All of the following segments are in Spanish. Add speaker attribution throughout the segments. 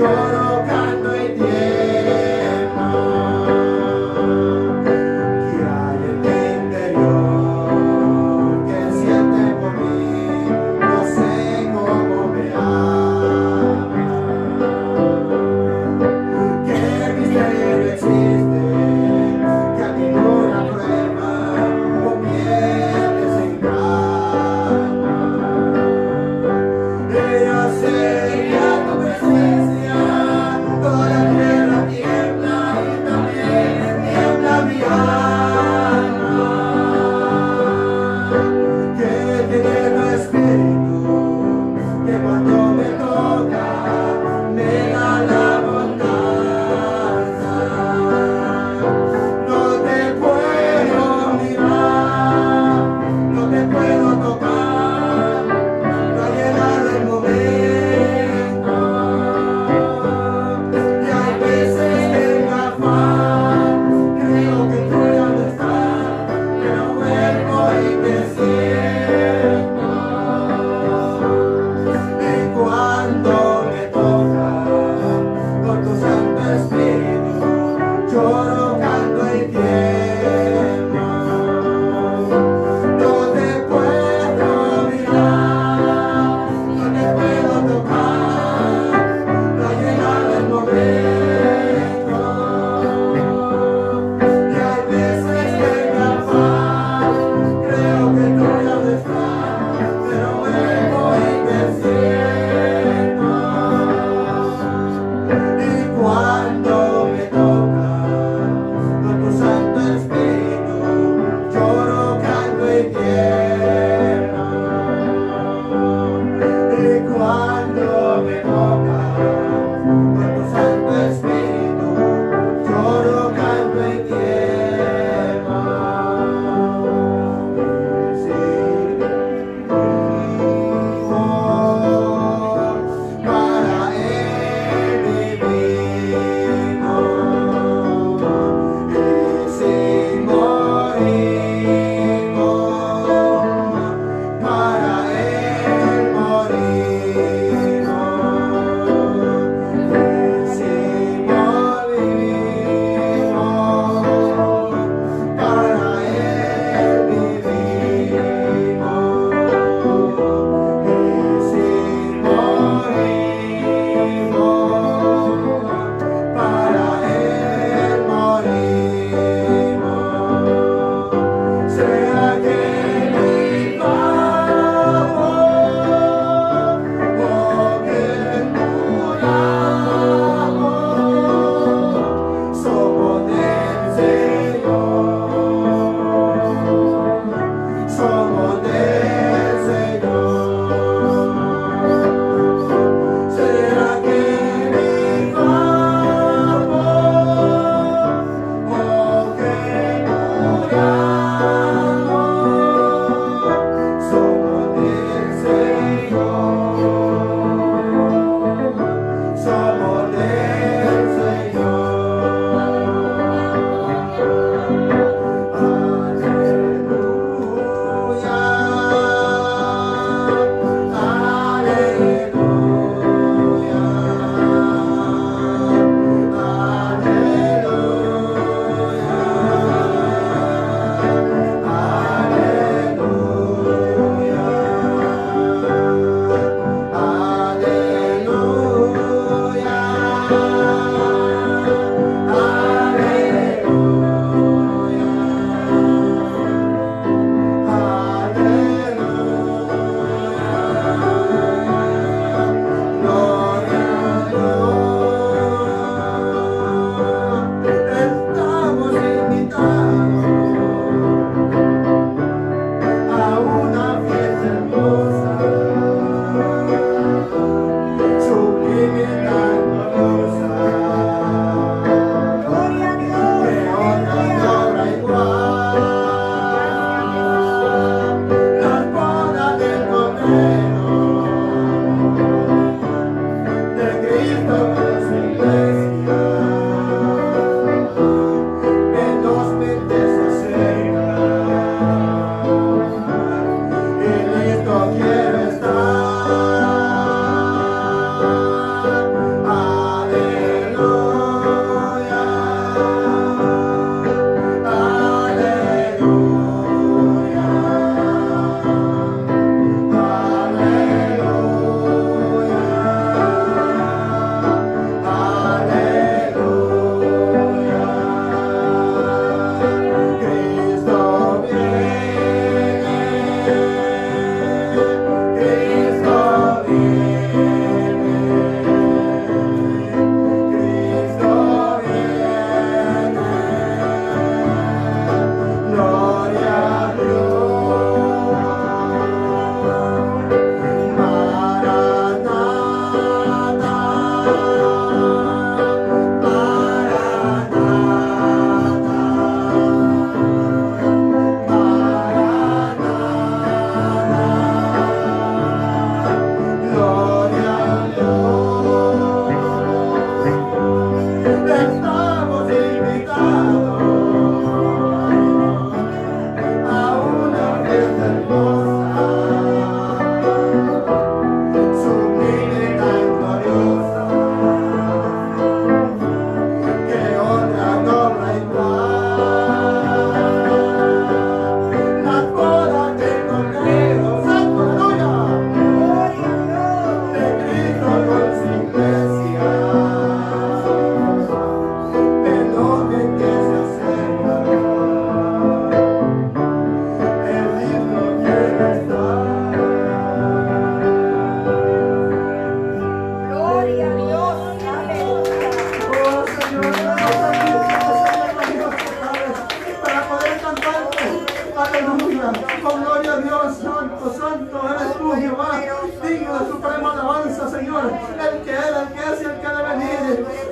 Speaker 1: Lloro, canto y tiemblo. ¿Qué hay en mi interior que siente por mí? No sé cómo me ama. ¿Qué misterio existe que a ninguna prueba o pierde sin calma? Ella sería tu presencia.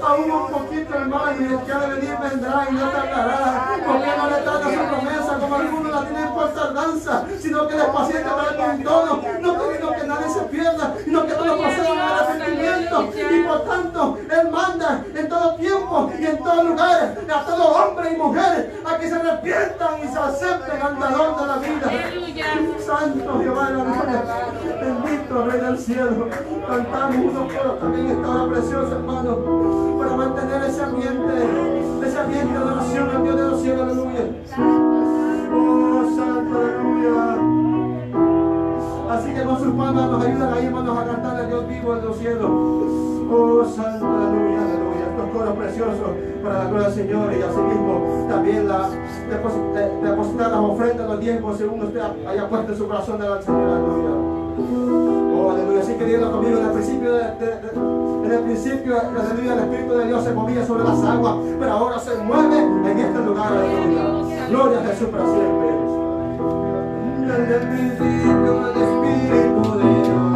Speaker 1: aún un poquito, hermano, y el que ha de venir vendrá y no tardará, porque no le tarda su promesa como algunos la tienen por tardanza, sino que le paciente para con todo, no queriendo que nadie se pierda, sino que todos procedan al arrepentimiento. Y por tanto, Él manda en todo tiempo y en todo lugar a todo hombre y mujer a que se arrepientan y se acepten al dador de la vida. Santo Jehová de la gloria, bendito Rey del cielo. Cantamos unos coros también esta hora preciosa, hermano, para mantener ese ambiente de oración al Dios de los cielos, aleluya. Oh, santo, aleluya. Así que con sus palmas nos ayudan ahí, hermanos, a cantar al Dios vivo de los cielos. Oh, santo, aleluya, aleluya. Estos coros preciosos para la gloria del Señor. Y así mismo también depositar las ofrendas, los diezmos, según usted haya puesto en su corazón delante del Señor, aleluya. Oh, aleluya. Así que díganlo conmigo, en el principio, aleluya, el Espíritu de Dios se movía sobre las aguas, pero ahora se mueve en este lugar, aleluya. Gloria a Jesús para siempre. En el principio el Espíritu de Dios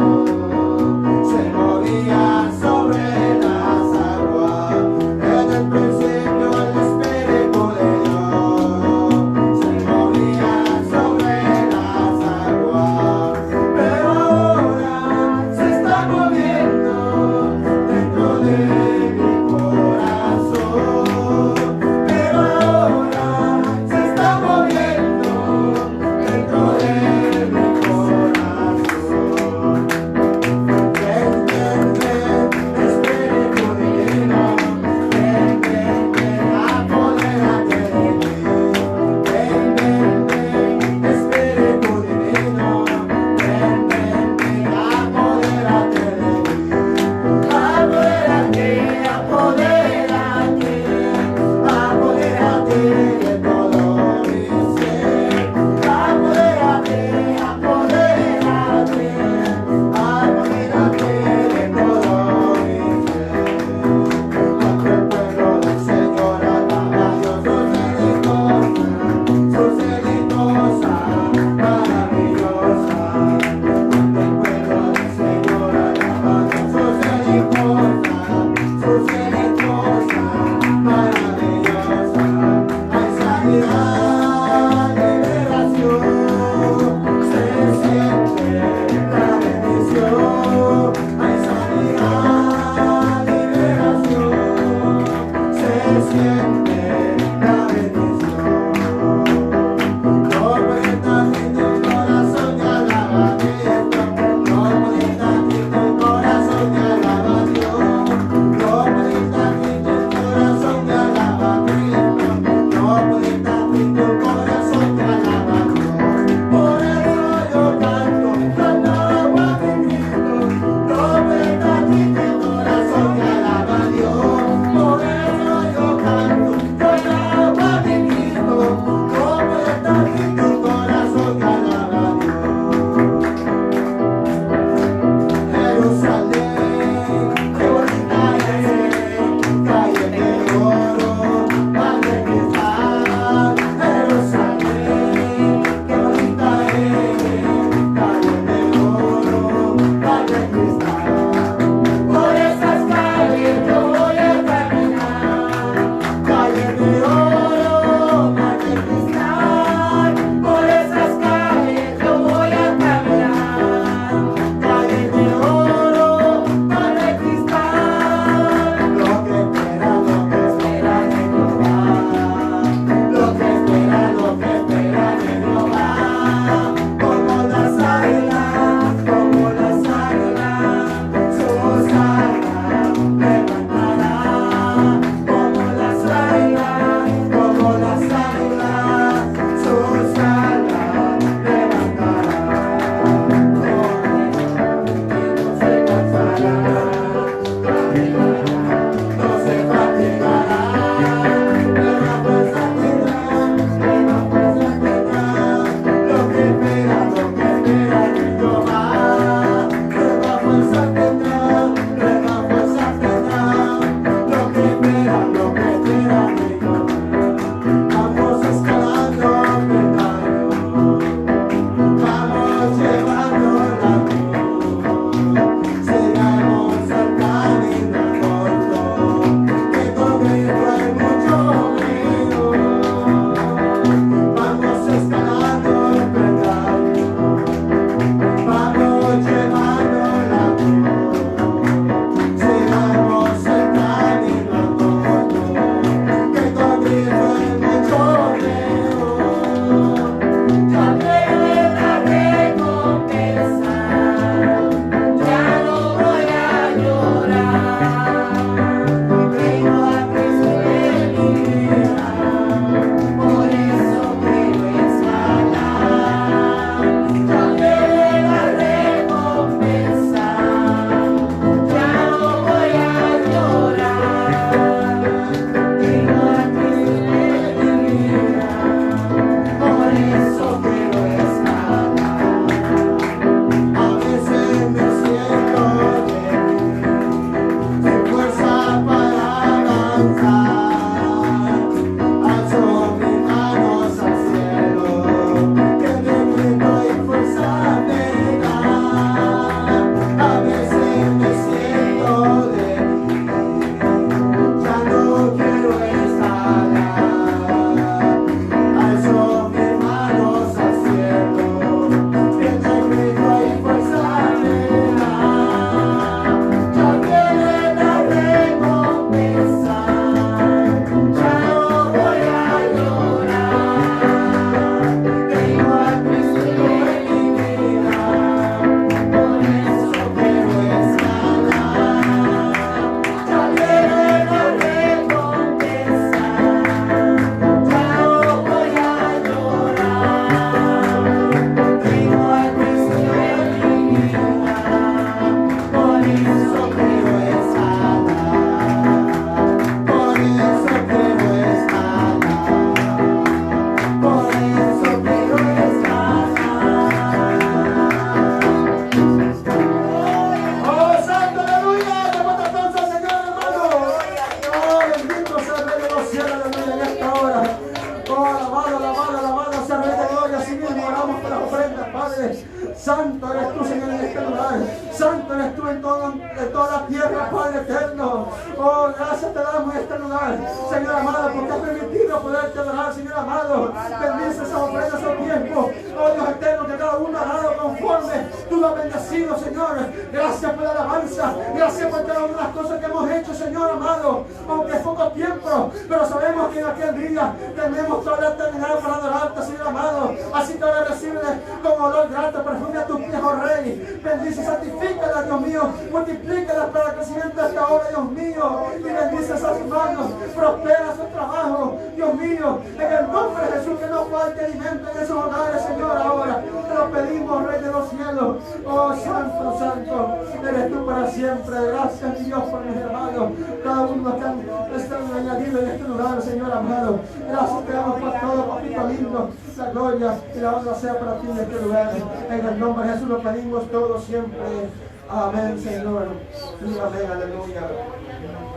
Speaker 1: se movía sobre las aguas. En el principio el Espíritu de Dios se movía sobre las aguas. Pero ahora se está moviendo dentro de mi corazón. Pero ahora se está moviendo dentro de mi corazón. Ven, ven, ven. Santo eres tú, Señor, en este lugar. Santo eres tú en toda la tierra, Padre eterno. Oh, gracias te damos en este lugar, Señor amado, porque has permitido poderte adorar, Señor amado. Bendice esas ofrendas a tiempo. Oh, Dios eterno, que cada uno ha dado conforme tú lo has bendecido, Señor. Gracias por la alabanza. Gracias por cada una de las cosas que hemos hecho, Señor amado. Aunque es poco tiempo, pero sabemos que en aquel día tenemos toda la eternidad para adorarte, Señor amado. Así que ahora recibe con olor grato, perfume a tus pies, oh Rey. Bendice y santifícala, Dios mío. Multiplícala para el crecimiento de esta obra, Dios mío. Y bendice esas manos. Prospera su trabajo, Dios mío. En el nombre de Jesús, que no falte alimento en esos hogares, Señor, ahora. Te lo pedimos, Rey de los cielos. Oh, Santo, Santo. Eres tú para siempre. Gracias, Dios, por mis hermanos. Cada uno que están añadidos en este lugar, Señor amado. Gracias te damos por todo, papito lindo. La gloria y la honra sea para ti en este lugar. En el nombre de Jesús lo pedimos todo siempre. Amén, Señor. Y amén, aleluya.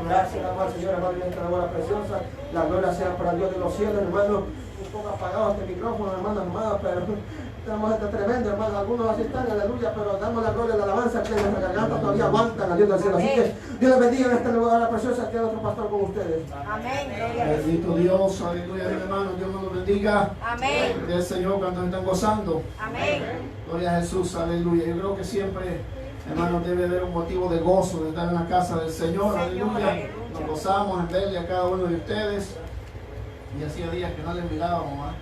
Speaker 1: Gracias, amado Señor, amado, en esta hora preciosa. La gloria sea para Dios de los cielos, hermano. Un poco apagado este micrófono, hermano, amado, pero estamos este tremendo, hermano. Algunos así están, aleluya, pero damos la gloria y la alabanza que nuestra garganta todavía aguantan a Dios del cielo. Así que Dios les bendiga en este lugar, la preciosa, que otro pastor con ustedes.
Speaker 2: Amén. Bendito Dios, aleluya, hermano. Dios nos lo bendiga. Amén. Gloria al Señor cuando están gozando. Amén. Gloria a Jesús, aleluya. Yo creo que siempre, hermano, debe haber un motivo de gozo de estar en la casa del Señor, aleluya. Nos gozamos en verle a cada uno de ustedes. Y hacía días que no les mirábamos, ¿eh?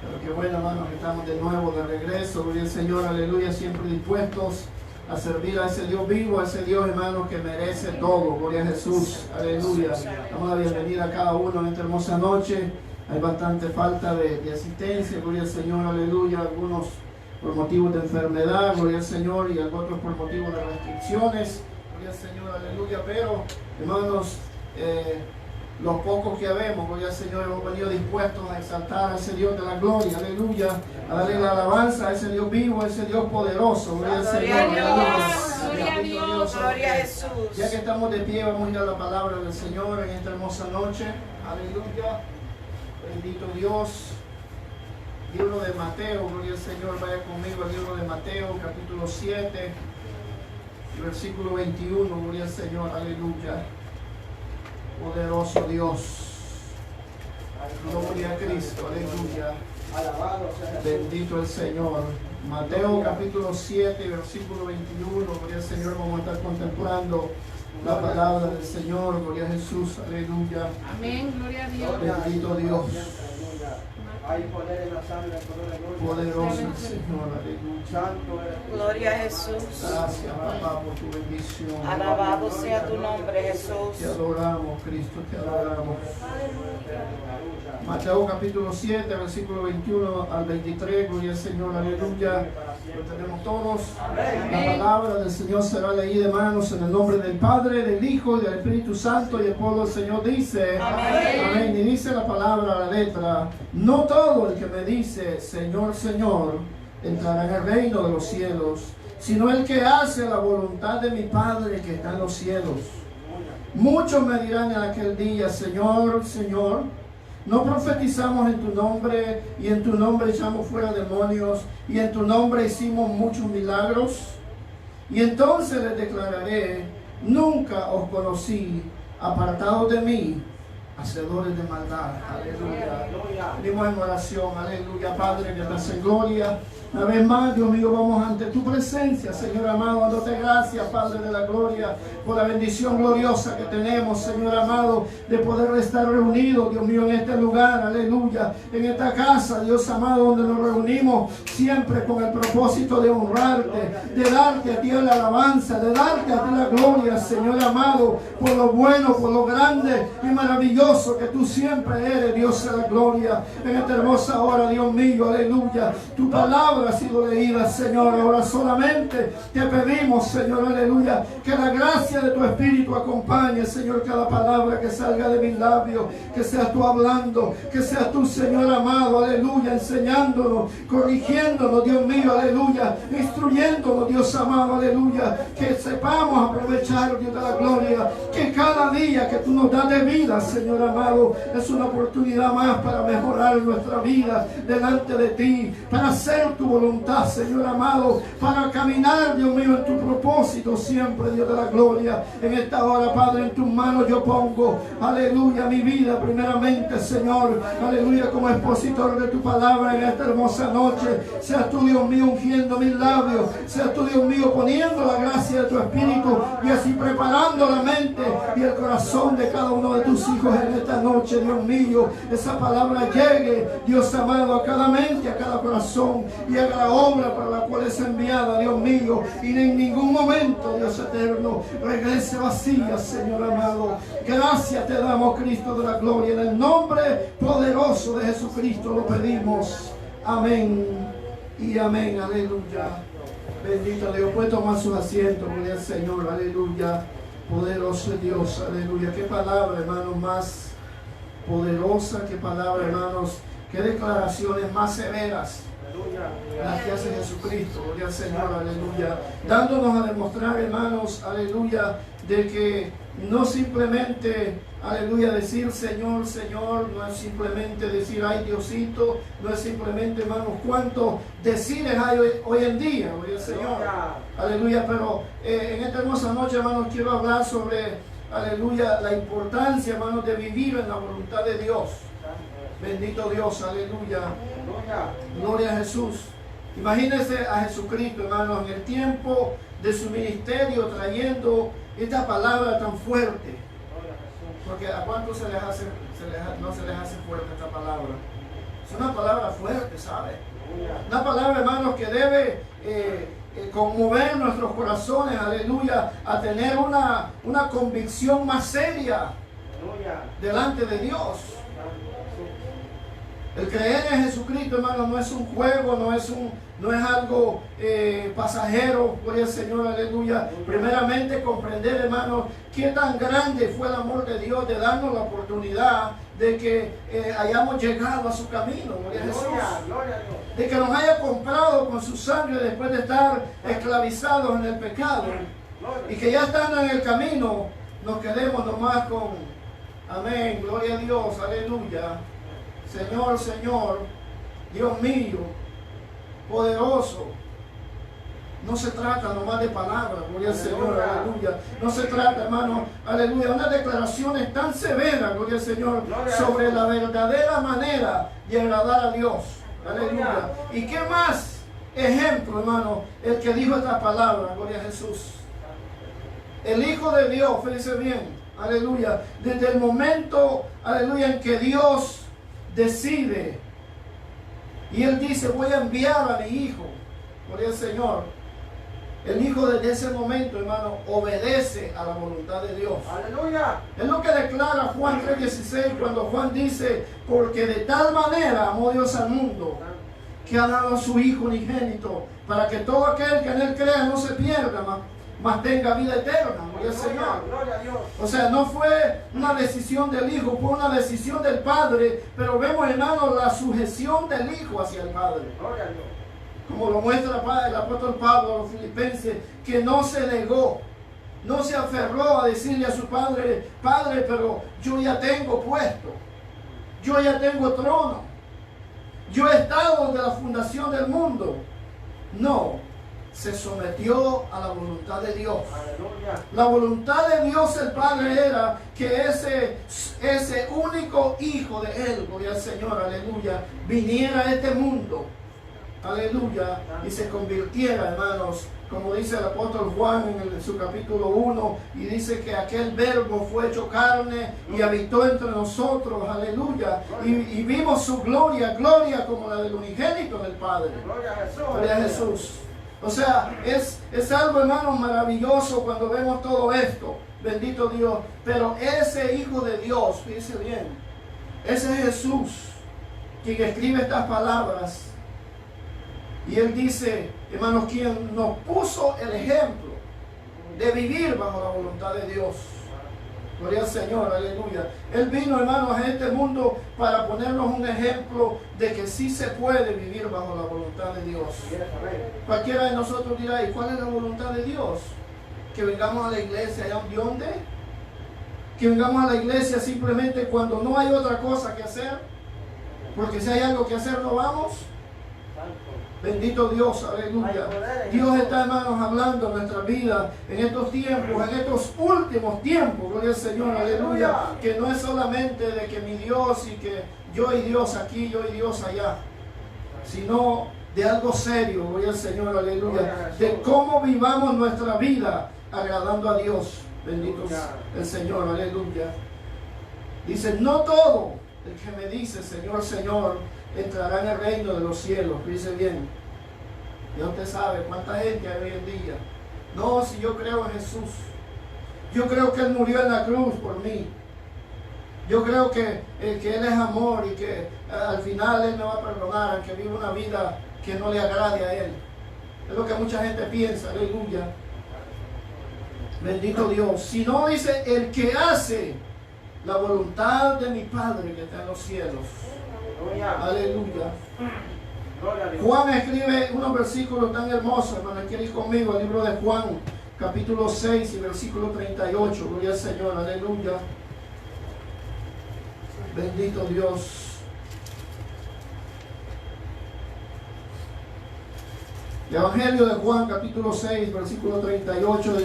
Speaker 2: Pero qué bueno, hermano, que estamos de nuevo de regreso. Gloria al Señor, aleluya, siempre dispuestos a servir a ese Dios vivo, a ese Dios, hermano, que merece todo. Gloria a Jesús, aleluya. Damos la bienvenida a cada uno en esta hermosa noche. Hay bastante falta de asistencia, gloria al Señor, aleluya. Algunos por motivos de enfermedad, gloria al Señor, y otros por motivos de restricciones, gloria al Señor, aleluya. Pero, hermanos, los pocos que vemos, gloria al Señor, hemos venido dispuestos a exaltar a ese Dios de la gloria, aleluya, a darle la alabanza a ese Dios vivo, a ese Dios poderoso, gloria al Señor, aleluya. Gloria a Jesús. Ya que estamos de pie, vamos a ir a la palabra del Señor en esta hermosa noche, aleluya. Bendito Dios. Libro de Mateo, gloria al Señor, vaya conmigo al libro de Mateo, capítulo 7, versículo 21, gloria al Señor, aleluya. Poderoso Dios, gloria a Cristo, aleluya. Bendito el Señor. Mateo capítulo 7, versículo 21, gloria al Señor, vamos a estar contemplando la palabra del Señor, gloria a Jesús, aleluya.
Speaker 3: Amén, gloria a Dios.
Speaker 2: Bendito Dios.
Speaker 1: Hay poder en la sangre,
Speaker 2: Poderoso el Señor, aleluya.
Speaker 4: Gloria a Jesús.
Speaker 2: Gracias, papá, por tu bendición.
Speaker 4: Alabado sea tu nombre, Jesús.
Speaker 2: Te adoramos, Cristo, te adoramos. Mateo capítulo 7, versículo 21 al 23, gloria al Señor, aleluya. Lo tenemos todos. La palabra del Señor será leída, hermanos, en el nombre del Padre, del Hijo y del Espíritu Santo. Y el pueblo del Señor dice, amén. Y dice la palabra, la letra: no todo el que me dice, Señor, Señor, entrará en el reino de los cielos, sino el que hace la voluntad de mi Padre que está en los cielos. Muchos me dirán en aquel día, Señor, Señor, ¿no profetizamos en tu nombre, y en tu nombre echamos fuera demonios, y en tu nombre hicimos muchos milagros? Y entonces les declararé, nunca os conocí, apartados de mí, hacedores de maldad. Aleluya. Venimos en oración, aleluya. Padre, que estás en gloria. Una vez más, Dios mío, vamos ante tu presencia, Señor amado, dándote gracias, Padre de la gloria, por la bendición gloriosa que tenemos, Señor amado, de poder estar reunidos, Dios mío, en este lugar, aleluya, en esta casa, Dios amado, donde nos reunimos siempre con el propósito de honrarte, de darte a ti la alabanza, de darte a ti la gloria, Señor amado, por lo bueno, por lo grande y maravilloso que tú siempre eres, Dios de la gloria. En esta hermosa hora, Dios mío, aleluya, tu palabra ha sido leída, Señor. Ahora solamente te pedimos, Señor, aleluya, que la gracia de tu Espíritu acompañe, Señor, cada palabra que salga de mis labios, que seas tú hablando, que seas tú, Señor amado, aleluya, enseñándonos, corrigiéndonos, Dios mío, aleluya, instruyéndonos, Dios amado, aleluya, que sepamos aprovechar, Dios de la gloria, que cada día que tú nos das de vida, Señor Señor amado, es una oportunidad más para mejorar nuestra vida delante de ti, para hacer tu voluntad, Señor amado, para caminar, Dios mío, en tu propósito siempre, Dios de la gloria. En esta hora, Padre, en tus manos yo pongo, aleluya, mi vida primeramente, Señor, aleluya, como expositor de tu palabra en esta hermosa noche. Seas tú, Dios mío, ungiendo mis labios, seas tú, Dios mío, poniendo la gracia de tu Espíritu y así preparando la mente y el corazón de cada uno de tus hijos en esta noche, Dios mío. Esa palabra llegue, Dios amado, a cada mente, a cada corazón y haga la obra para la cual es enviada, Dios mío, y en ningún momento, Dios eterno, regrese vacía, Señor amado. Gracias te damos, Cristo de la gloria, en el nombre poderoso de Jesucristo lo pedimos. Amén y amén, aleluya. Bendito Dios, puede tomar sus asientos, gloria al Señor, aleluya. Poderoso Dios, aleluya. Qué palabra, hermanos, más poderosa, qué palabra, hermanos, qué declaraciones más severas las que hace Jesucristo, gloria al Señor, aleluya. Dándonos a demostrar, hermanos, aleluya, de que no simplemente, aleluya, decir Señor, Señor, no es simplemente decir ay Diosito, no es simplemente, hermanos, cuántos decires hay hoy en día, gloria al Señor, aleluya. Pero en esta hermosa noche, hermanos, quiero hablar sobre, aleluya, la importancia, hermanos, de vivir en la voluntad de Dios. Bendito Dios, aleluya. Gloria a Jesús. Imagínense a Jesucristo, hermanos, en el tiempo de su ministerio trayendo esta palabra tan fuerte. Porque a cuántos no se les hace fuerte esta palabra. Es una palabra fuerte, ¿sabe? Una palabra, hermanos, que debe conmover nuestros corazones, aleluya, a tener una convicción más seria delante de Dios. El creer en Jesucristo, hermano, no es un juego, no es algo pasajero, gloria al Señor, aleluya. Primeramente comprender, hermano, qué tan grande fue el amor de Dios de darnos la oportunidad de que hayamos llegado a su camino, gloria a Jesús. De que nos haya comprado con su sangre después de estar esclavizados en el pecado. Y que ya estando en el camino, nos quedemos nomás con, amén, gloria a Dios, aleluya. Señor, Señor, Dios mío, poderoso. No se trata nomás de palabras, gloria al Señor, aleluya. No se trata, hermano, aleluya, unas declaraciones tan severas, gloria al Señor, sobre la verdadera manera de agradar a Dios, aleluya. ¿Y qué más ejemplo, hermano, el que dijo estas palabras, gloria a Jesús? El Hijo de Dios, fíjense bien, aleluya, desde el momento, aleluya, en que Dios decide y Él dice voy a enviar a mi hijo, gloria al Señor. El hijo desde ese momento, hermano, obedece a la voluntad de Dios. Aleluya. Es lo que declara Juan 3:16 cuando Juan dice porque de tal manera amó Dios al mundo que ha dado a su hijo unigénito para que todo aquel que en él crea no se pierda, mas tenga vida eterna, gloria al Señor. Gloria a Dios. O sea, no fue una decisión del Hijo, fue una decisión del Padre, pero vemos, hermano, la sujeción del Hijo hacia el Padre. Gloria a Dios. Como lo muestra el apóstol Pablo a los filipenses, que no se negó, no se aferró a decirle a su padre, Padre, pero yo ya tengo puesto, yo ya tengo trono, yo he estado desde la fundación del mundo. No, se sometió a la voluntad de Dios. Aleluya. La voluntad de Dios el Padre era que ese único hijo de Él, gloria al Señor, aleluya, viniera a este mundo, aleluya, y se convirtiera, hermanos, como dice el apóstol Juan en su capítulo 1, y dice que aquel verbo fue hecho carne y habitó entre nosotros, aleluya, y vimos su gloria, gloria como la del unigénito del Padre. Gloria a Jesús. O sea, es algo, hermanos, maravilloso cuando vemos todo esto. Bendito Dios. Pero ese Hijo de Dios, fíjense bien, ese es Jesús quien escribe estas palabras. Y Él dice, hermanos, quien nos puso el ejemplo de vivir bajo la voluntad de Dios. Gloria al Señor, aleluya. Él vino, hermanos, a este mundo para ponernos un ejemplo de que sí se puede vivir bajo la voluntad de Dios. Cualquiera de nosotros dirá, ¿y cuál es la voluntad de Dios? Que vengamos a la iglesia, ¿de dónde? que vengamos a la iglesia simplemente cuando no hay otra cosa que hacer, porque si hay algo que hacer no vamos. Bendito Dios, aleluya. Dios está, hermanos, hablando en nuestra vida en estos tiempos, en estos últimos tiempos, gloria al Señor, aleluya. Que no es solamente de que mi Dios y que yo y Dios aquí, yo y Dios allá, sino de algo serio, gloria al Señor, aleluya. De cómo vivamos nuestra vida agradando a Dios. Bendito el Señor, aleluya. Dice, no todo el que me dice Señor, Señor, entrará en el reino de los cielos. Dice bien. Ya usted sabe cuánta gente hay hoy en día. No, si yo creo en Jesús. Yo creo que Él murió en la cruz por mí. Yo creo que Él es amor y que al final Él me va a perdonar, aunque viva una vida que no le agrade a Él. Es lo que mucha gente piensa, aleluya. Bendito Dios. Si no, dice, el que hace la voluntad de mi Padre que está en los cielos. Aleluya. Juan escribe unos versículos tan hermosos, hermano. ¿Quiere ir conmigo al libro de Juan, capítulo 6 y versículo 38? Gloria al Señor, aleluya. Bendito Dios. El Evangelio de Juan, capítulo 6, versículo 38.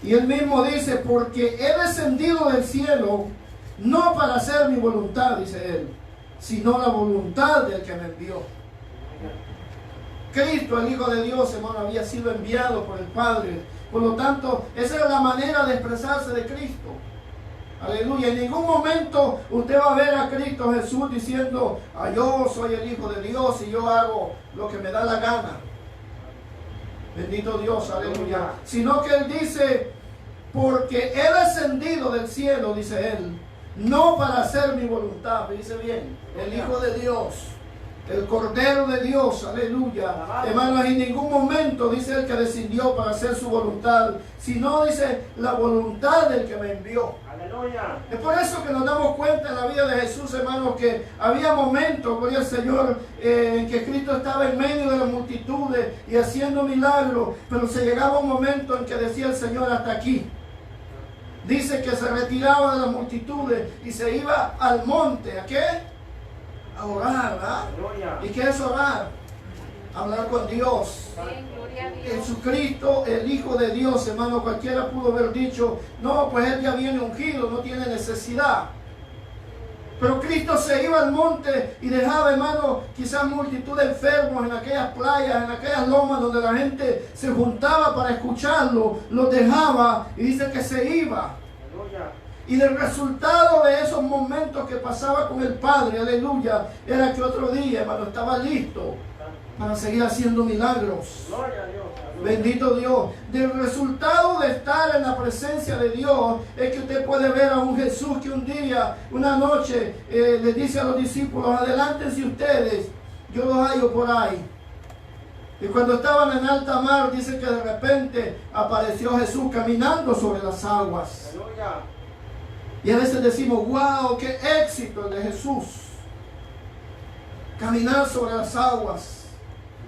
Speaker 2: Y él mismo dice, porque he descendido del cielo, no para hacer mi voluntad, dice él, sino la voluntad del que me envió. Cristo, el Hijo de Dios, hermano, había sido enviado por el Padre. Por lo tanto, esa era la manera de expresarse de Cristo. Aleluya. En ningún momento usted va a ver a Cristo Jesús diciendo, yo soy el Hijo de Dios y yo hago lo que me da la gana. Bendito Dios, aleluya. Sino que Él dice, porque he descendido del cielo, dice Él, no para hacer mi voluntad, dice bien, el Hijo de Dios, el Cordero de Dios, aleluya. Hermanos, en ningún momento dice Él que descendió para hacer su voluntad, sino dice la voluntad del que me envió. Aleluya. Es por eso que nos damos cuenta en la vida de Jesús, hermanos, que había momentos, gloria al Señor, en que Cristo estaba en medio de las multitudes y haciendo milagros, pero se llegaba un momento en que decía el Señor, hasta aquí. Dice que se retiraba de las multitudes y se iba al monte. ¿A qué? A orar, ¿verdad? ¿Y qué es orar? Hablar con Dios. Jesucristo, el Hijo de Dios, hermano, cualquiera pudo haber dicho, no, pues Él ya viene ungido, no tiene necesidad. Pero Cristo se iba al monte y dejaba, hermano, quizás multitud de enfermos en aquellas playas, en aquellas lomas donde la gente se juntaba para escucharlo, los dejaba y dice que se iba. Y el resultado de esos momentos que pasaba con el Padre, aleluya, era que otro día, hermano, estaba listo para seguir haciendo milagros. Bendito Dios. Del resultado de estar en la presencia de Dios es que usted puede ver a un Jesús que un día, una noche, le dice a los discípulos, adelántense ustedes, yo los hallo por ahí. Y cuando estaban en alta mar, dice que de repente apareció Jesús caminando sobre las aguas. Y a veces decimos, wow, qué éxito el de Jesús. Caminar sobre las aguas.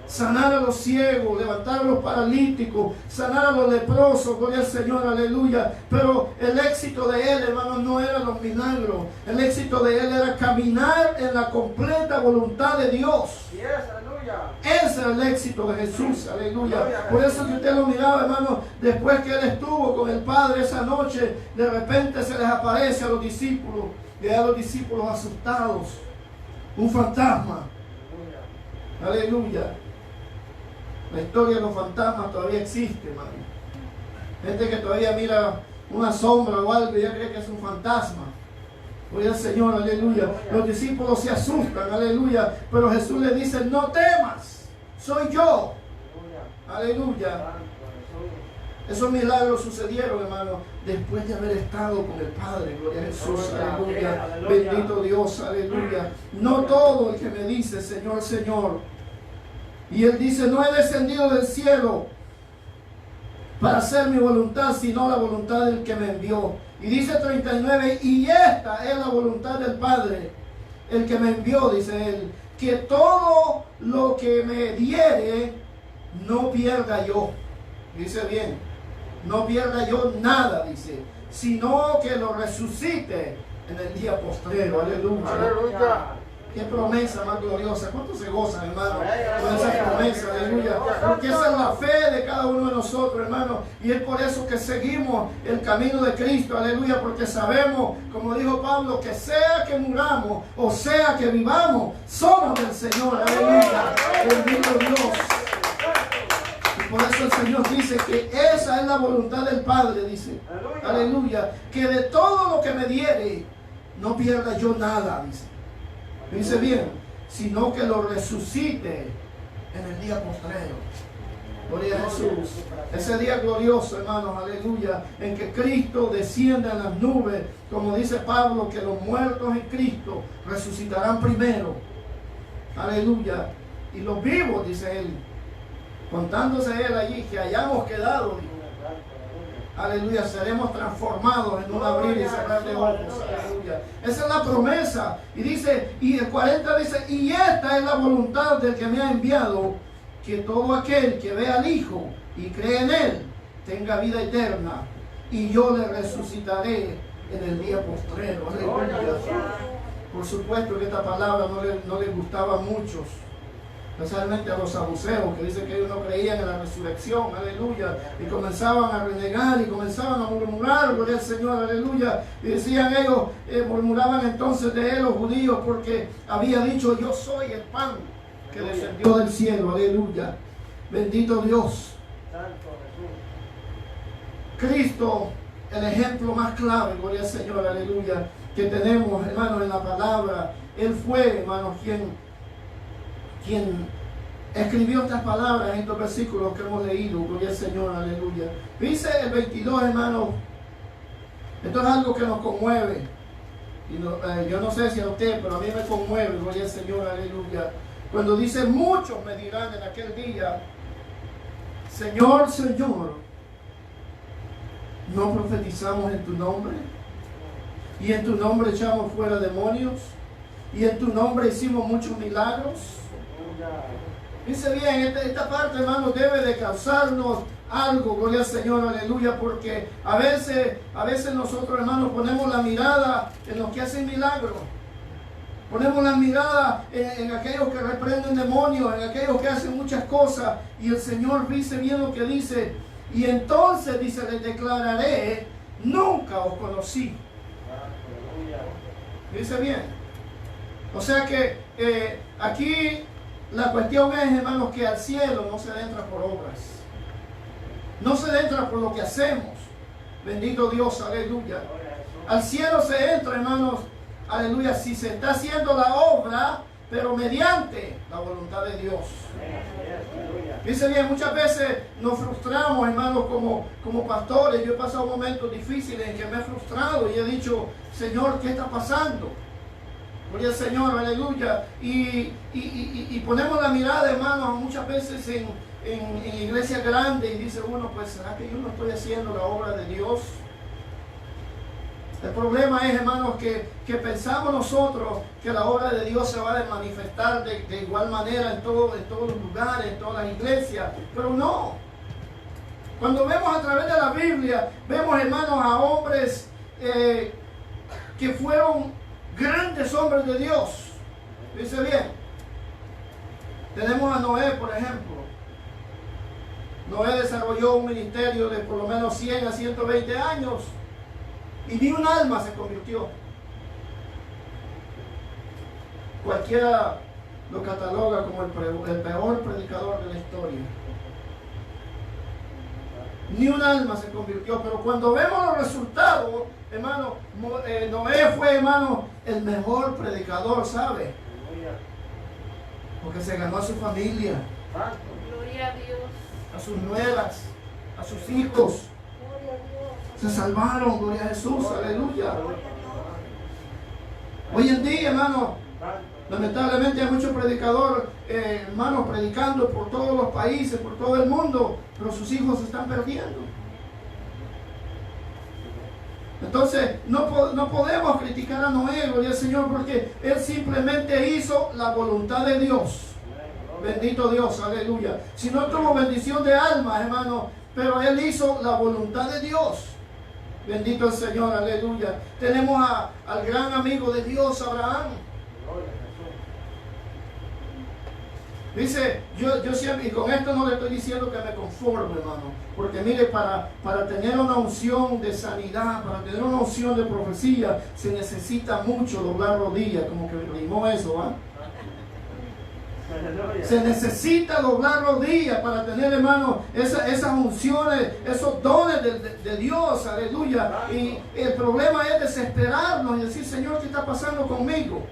Speaker 2: Sanar a los ciegos, levantar a los paralíticos, sanar a los leprosos, gloria al Señor, aleluya. Pero el éxito de Él, hermanos, no era los milagros. El éxito de Él era caminar en la completa voluntad de Dios. Ese era el éxito de Jesús, aleluya. Por eso que usted lo miraba, hermano, después que Él estuvo con el Padre esa noche, de repente se les aparece a los discípulos, y a los discípulos asustados. Un fantasma. Aleluya. La historia de los fantasmas todavía existe, hermano. Gente que todavía mira una sombra o algo y ya cree que es un fantasma. Gloria al Señor, aleluya. Los discípulos se asustan, aleluya. Pero Jesús le dice, no temas, soy yo. Aleluya. Esos milagros sucedieron, hermano, después de haber estado con el Padre. Gloria a Jesús, aleluya. Bendito Dios, aleluya. No todo el que me dice, Señor, Señor. Y Él dice, no he descendido del cielo para hacer mi voluntad, sino la voluntad del que me envió. Y dice 39, y esta es la voluntad del Padre, el que me envió, dice Él, que todo lo que me diere, no pierda yo. Dice bien, no pierda yo nada, dice, sino que lo resucite en el día postrero. Aleluya.
Speaker 3: Aleluya.
Speaker 2: Qué promesa más gloriosa. ¿Cuántos se gozan, hermano, con esa promesa? Aleluya. Porque esa es la fe de cada uno de nosotros, hermano. Y es por eso que seguimos el camino de Cristo. Aleluya. Porque sabemos, como dijo Pablo, que sea que muramos o sea que vivamos, somos del Señor. Aleluya. Bendito Dios. Y por eso el Señor dice que esa es la voluntad del Padre, dice. Aleluya. Que de todo lo que me diere, no pierda yo nada, dice. Dice bien, sino que lo resucite en el día postrero. Gloria a Jesús. Ese día glorioso, hermanos, aleluya, en que Cristo descienda en las nubes, como dice Pablo, que los muertos en Cristo resucitarán primero. Aleluya. Y los vivos, dice él, contándose él allí, que hayamos quedado, dijo. Aleluya, seremos transformados en un abrir y cerrar de ojos. Aleluya. Esa es la promesa. Y dice, y el 40 dice, y esta es la voluntad del que me ha enviado, que todo aquel que vea al Hijo y cree en Él, tenga vida eterna, y yo le resucitaré en el día postrero. Aleluya. Por supuesto que esta palabra no le gustaba a muchos, especialmente a los saduceos, que dicen que ellos no creían en la resurrección, aleluya, y comenzaban a renegar y comenzaban a murmurar, gloria al Señor, aleluya, y decían ellos, murmuraban entonces de él los judíos, porque había dicho, yo soy el pan que descendió del cielo, aleluya, bendito Dios. Cristo, el ejemplo más clave, gloria al Señor, aleluya, que tenemos, hermanos, en la palabra. Él fue, hermanos, quien escribió estas palabras en estos versículos que hemos leído, gloria al Señor, aleluya. Dice el 22, hermanos, esto es algo que nos conmueve, y yo no sé si a usted, pero a mí me conmueve, gloria al Señor, aleluya. Cuando dice, muchos me dirán en aquel día, Señor, Señor, ¿no profetizamos en tu nombre? Y en tu nombre echamos fuera demonios, y en tu nombre hicimos muchos milagros. Dice bien, esta parte, hermano, debe de causarnos algo, gloria al Señor, aleluya, porque a veces nosotros, hermanos, ponemos la mirada en los que hacen milagros, ponemos la mirada en aquellos que reprenden demonios, en aquellos que hacen muchas cosas, y el Señor dice bien lo que dice, y entonces dice, les declararé, nunca os conocí. Dice bien, o sea que aquí la cuestión es, hermanos, que al cielo no se entra por obras. No se entra por lo que hacemos. Bendito Dios, aleluya. Al cielo se entra, hermanos, aleluya, si se está haciendo la obra, pero mediante la voluntad de Dios. Dice bien, muchas veces nos frustramos, hermanos, como pastores. Yo he pasado momentos difíciles en que me he frustrado y he dicho, Señor, ¿qué está pasando? Gloria al Señor, aleluya. Y ponemos la mirada, hermanos, muchas veces en iglesias grandes y dice uno, pues, ¿será que yo no estoy haciendo la obra de Dios? El problema es, hermanos, que pensamos nosotros que la obra de Dios se va a manifestar de igual manera en todos los lugares, en todas las iglesias, pero no. Cuando vemos a través de la Biblia, vemos, hermanos, a hombres que fueron grandes hombres de Dios. Dice bien, tenemos a Noé, por ejemplo. Noé desarrolló un ministerio de por lo menos 100 a 120 años y ni un alma se convirtió. Cualquiera lo cataloga como el peor predicador de la historia. Ni un alma se convirtió, pero cuando vemos los resultados, hermano, Noé fue, hermano, el mejor predicador, ¿sabe? Porque se ganó a su familia,
Speaker 4: Gloria a Dios.
Speaker 2: a sus nueras, a sus hijos. Se salvaron, gloria a Jesús, aleluya. Hoy en día, hermano, lamentablemente hay muchos predicadores, hermanos, predicando por todos los países, por todo el mundo, pero sus hijos se están perdiendo. Entonces, no podemos criticar a Noé, gloria al Señor, porque él simplemente hizo la voluntad de Dios. Bendito Dios, aleluya. Si no tuvo bendición de alma, hermano, pero él hizo la voluntad de Dios. Bendito el Señor, aleluya. Tenemos al gran amigo de Dios, Abraham. Dice, yo siempre, y con esto no le estoy diciendo que me conforme, hermano, porque mire, para tener una unción de sanidad, para tener una unción de profecía, se necesita mucho doblar rodillas, como que rimó eso, ¿ah? Se necesita doblar rodillas para tener, hermano, esas unciones, esos dones de Dios, aleluya. Y el problema es desesperarnos y decir, Señor, ¿qué está pasando conmigo?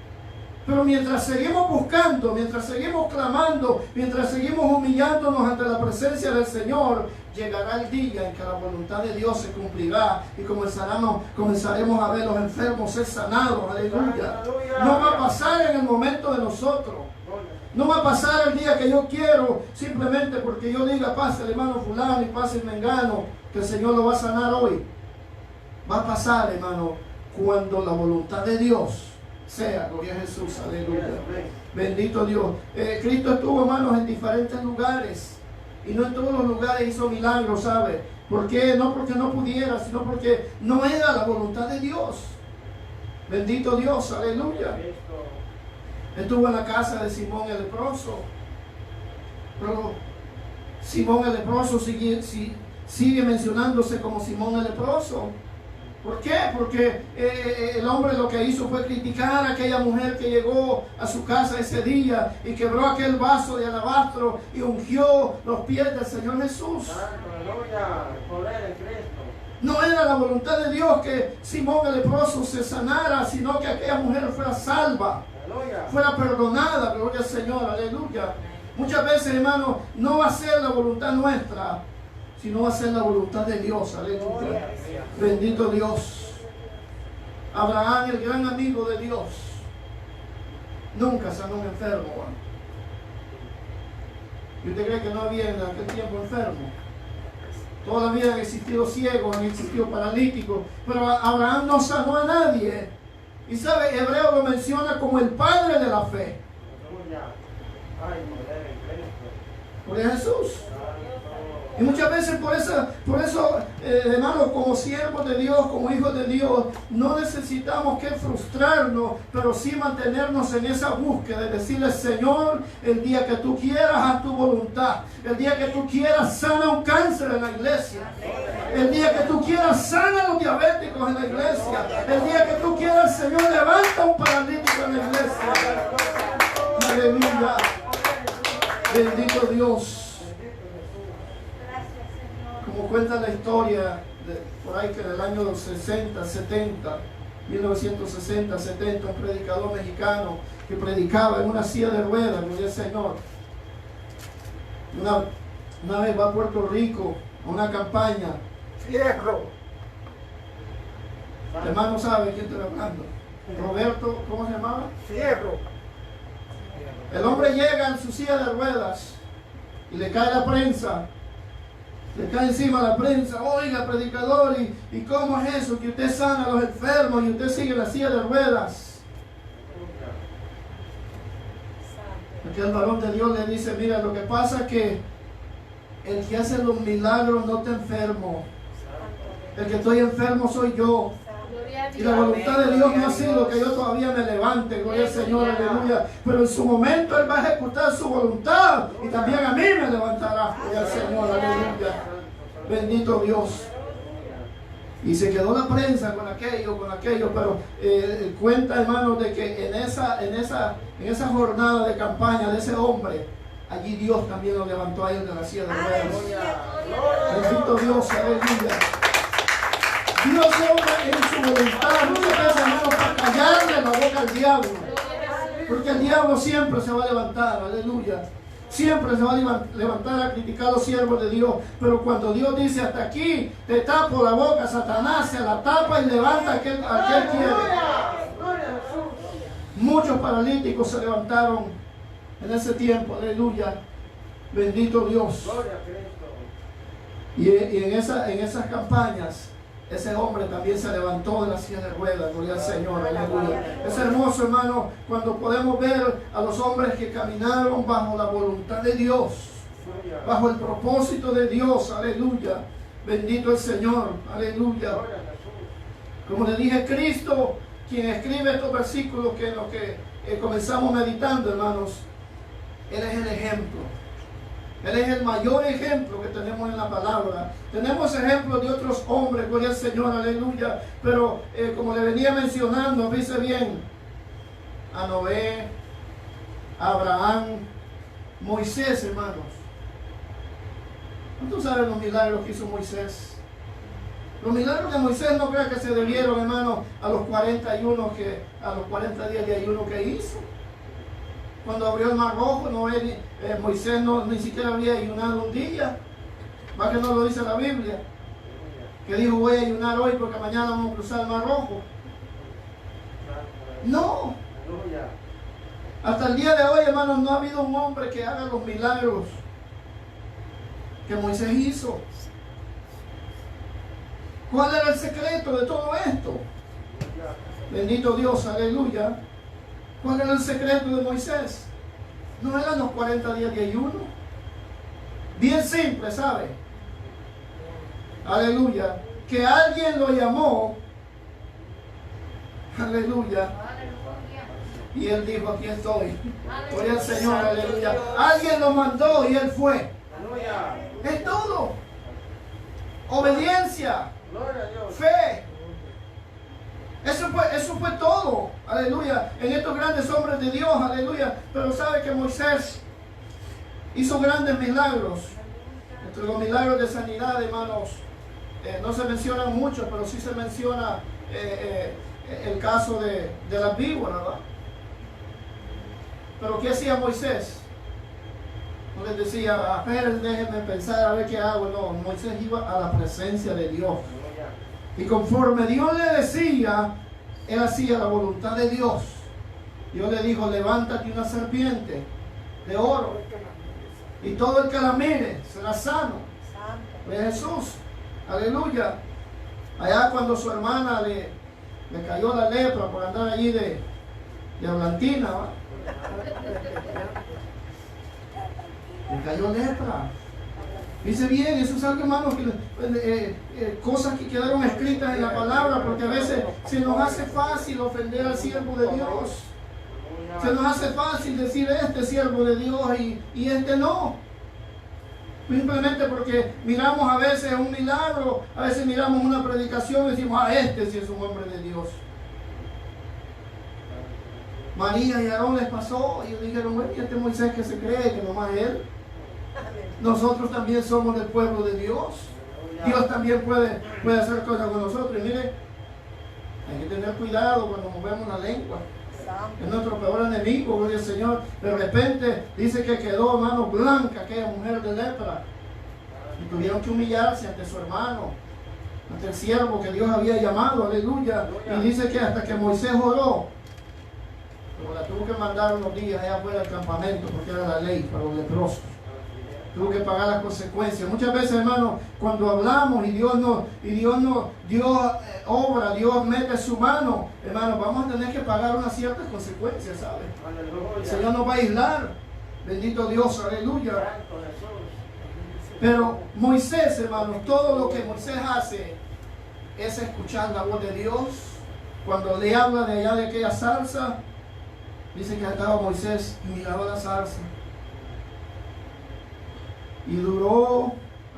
Speaker 2: Pero mientras seguimos buscando, mientras seguimos clamando, mientras seguimos humillándonos ante la presencia del Señor, llegará el día en que la voluntad de Dios se cumplirá y comenzaremos a ver los enfermos ser sanados, aleluya. No va a pasar en el momento de nosotros. No va a pasar el día que yo quiero, simplemente porque yo diga, pase el hermano fulano y pase el mengano, que el Señor lo va a sanar hoy. Va a pasar, hermano, cuando la voluntad de Dios sea, gloria a Jesús, aleluya. Bendito Dios. Cristo estuvo, hermanos, en diferentes lugares y no en todos los lugares hizo milagros, ¿sabe? ¿Por qué? No porque no pudiera, sino porque no era la voluntad de Dios. Bendito Dios, aleluya. Estuvo en la casa de Simón el leproso, pero Simón el leproso sigue mencionándose como Simón el leproso. ¿Por qué? Porque el hombre lo que hizo fue criticar a aquella mujer que llegó a su casa ese día y quebró aquel vaso de alabastro y ungió los pies del Señor Jesús. No era la voluntad de Dios que Simón el leproso se sanara, sino que aquella mujer fuera salva, fuera perdonada, gloria al Señor, aleluya. Muchas veces, hermano, no va a ser la voluntad nuestra, sino va a ser la voluntad de Dios, aleluya. Bendito Dios. Abraham, el gran amigo de Dios, nunca sanó un enfermo. ¿Y usted cree que no había en aquel tiempo enfermo? Todavía han existido ciegos, han existido paralíticos, pero Abraham no sanó a nadie. Y sabe, Hebreo lo menciona como el padre de la fe. Por Jesús. Y muchas veces por eso, hermanos, como siervos de Dios, como hijos de Dios, no necesitamos que frustrarnos, pero sí mantenernos en esa búsqueda y decirle, Señor, el día que tú quieras, haz tu voluntad. El día que tú quieras, sana un cáncer en la iglesia. El día que tú quieras, sana a los diabéticos en la iglesia. El día que tú quieras, Señor, levanta un paralítico en la iglesia. Aleluya. Bendito Dios. Como cuenta la historia, por ahí que en el año 60, 70, 1960, 70, un predicador mexicano que predicaba en una silla de ruedas, gloria al Señor. Una vez va a Puerto Rico a una campaña. ¡Fierro! El hermano sabe quién está hablando. Roberto, ¿cómo se llamaba?
Speaker 1: Fierro.
Speaker 2: El hombre llega en su silla de ruedas y le cae la prensa. Le cae encima la prensa, oiga predicador, ¿y cómo es eso? Que usted sana a los enfermos y usted sigue en la silla de ruedas. Aquel varón de Dios le dice, mira, lo que pasa es que el que hace los milagros no está enfermo. El que estoy enfermo soy yo. Y la voluntad de Dios no ha sido que yo todavía me levante, gloria al Señor, aleluya. Pero en su momento Él va a ejecutar su voluntad y también a mí me levantará, gloria al Señor, aleluya. Bendito Dios. Y se quedó la prensa con aquello, pero cuenta, hermanos, de que en esa jornada de campaña de ese hombre, allí Dios también lo levantó a él de la silla de ruedas. Bendito Dios, aleluya. Dios obra en su voluntad, muchas veces, hermanos, para callarle la boca al diablo. Porque el diablo siempre se va a levantar, aleluya. Siempre se va a levantar a criticar a los siervos de Dios. Pero cuando Dios dice, hasta aquí, te tapo la boca, Satanás se la tapa y levanta a aquel quiere. Muchos paralíticos se levantaron en ese tiempo, aleluya. Bendito Dios. Y en esas campañas, ese hombre también se levantó de la silla de ruedas, gloria al Señor, aleluya. Es hermoso, hermano, cuando podemos ver a los hombres que caminaron bajo la voluntad de Dios, bajo el propósito de Dios, aleluya. Bendito el Señor, aleluya. Como le dije, Cristo, quien escribe estos versículos que en lo que comenzamos meditando, hermanos, Él es el ejemplo. Él es el mayor ejemplo que tenemos en la palabra. Tenemos ejemplos de otros hombres, gloria al Señor, aleluya. Pero como le venía mencionando, dice bien, a Noé, a Abraham, Moisés, hermanos. ¿Cuántos saben los milagros que hizo Moisés? Los milagros de Moisés no creo que se debieron, hermano, a los 40 días de ayuno que hizo. Cuando abrió el Mar Rojo, Moisés ni siquiera había ayunado un día. Más que no lo dice la Biblia. Que dijo, voy a ayunar hoy porque mañana vamos a cruzar el Mar Rojo. No. Hasta el día de hoy, hermanos, no ha habido un hombre que haga los milagros que Moisés hizo. ¿Cuál era el secreto de todo esto? Bendito Dios, aleluya. ¿Cuál era el secreto de Moisés? No eran los 40 días de ayuno. Bien simple, ¿sabe? Aleluya. Que alguien lo llamó. Aleluya. Y él dijo, aquí estoy. Gloria al Señor, aleluya. Alguien lo mandó y él fue. Es todo. Obediencia. Fe. Eso fue todo, aleluya, en estos grandes hombres de Dios, aleluya. Pero sabe que Moisés hizo grandes milagros. Entre los milagros de sanidad, hermanos, no se mencionan mucho, pero sí se menciona el caso de las víboras, ¿verdad? Pero ¿qué hacía Moisés? No les decía, a ver, déjenme pensar a ver qué hago. No, Moisés iba a la presencia de Dios. Y conforme Dios le decía, él hacía la voluntad de Dios. Dios le dijo, levántate una serpiente de oro. Y todo el que la mire será sano. De Jesús. Aleluya. Allá cuando su hermana le cayó la lepra por andar allí de hablantina, ¿va? Le cayó lepra. Dice bien, eso es algo, hermanos, cosas que quedaron escritas en la palabra, porque a veces se nos hace fácil ofender al siervo de Dios. Se nos hace fácil decir este siervo de Dios y este no. Simplemente porque miramos a veces un milagro, a veces miramos una predicación y decimos, este sí es un hombre de Dios. María y Aarón les pasó y ellos dijeron, bueno, ¿y este Moisés que se cree que nomás él? Nosotros también somos del pueblo de Dios. Dios también puede hacer cosas con nosotros. Y mire, hay que tener cuidado cuando movemos la lengua. Es nuestro peor enemigo, gloria al Señor. De repente dice que quedó, hermano, blanca aquella mujer de lepra. Y tuvieron que humillarse ante su hermano, ante el siervo que Dios había llamado, aleluya. Y dice que hasta que Moisés oró, pero la tuvo que mandar unos días allá afuera del campamento, porque era la ley para los leprosos. Tuvo que pagar las consecuencias. Muchas veces, hermano, cuando hablamos y Dios obra, Dios mete su mano, hermano, vamos a tener que pagar unas ciertas consecuencias, ¿sabes? El Señor nos va a aislar. Bendito Dios, aleluya. Pero Moisés, hermano, todo lo que Moisés hace es escuchar la voz de Dios. Cuando le habla de allá de aquella zarza, dice que estaba Moisés y miraba la zarza. Y duró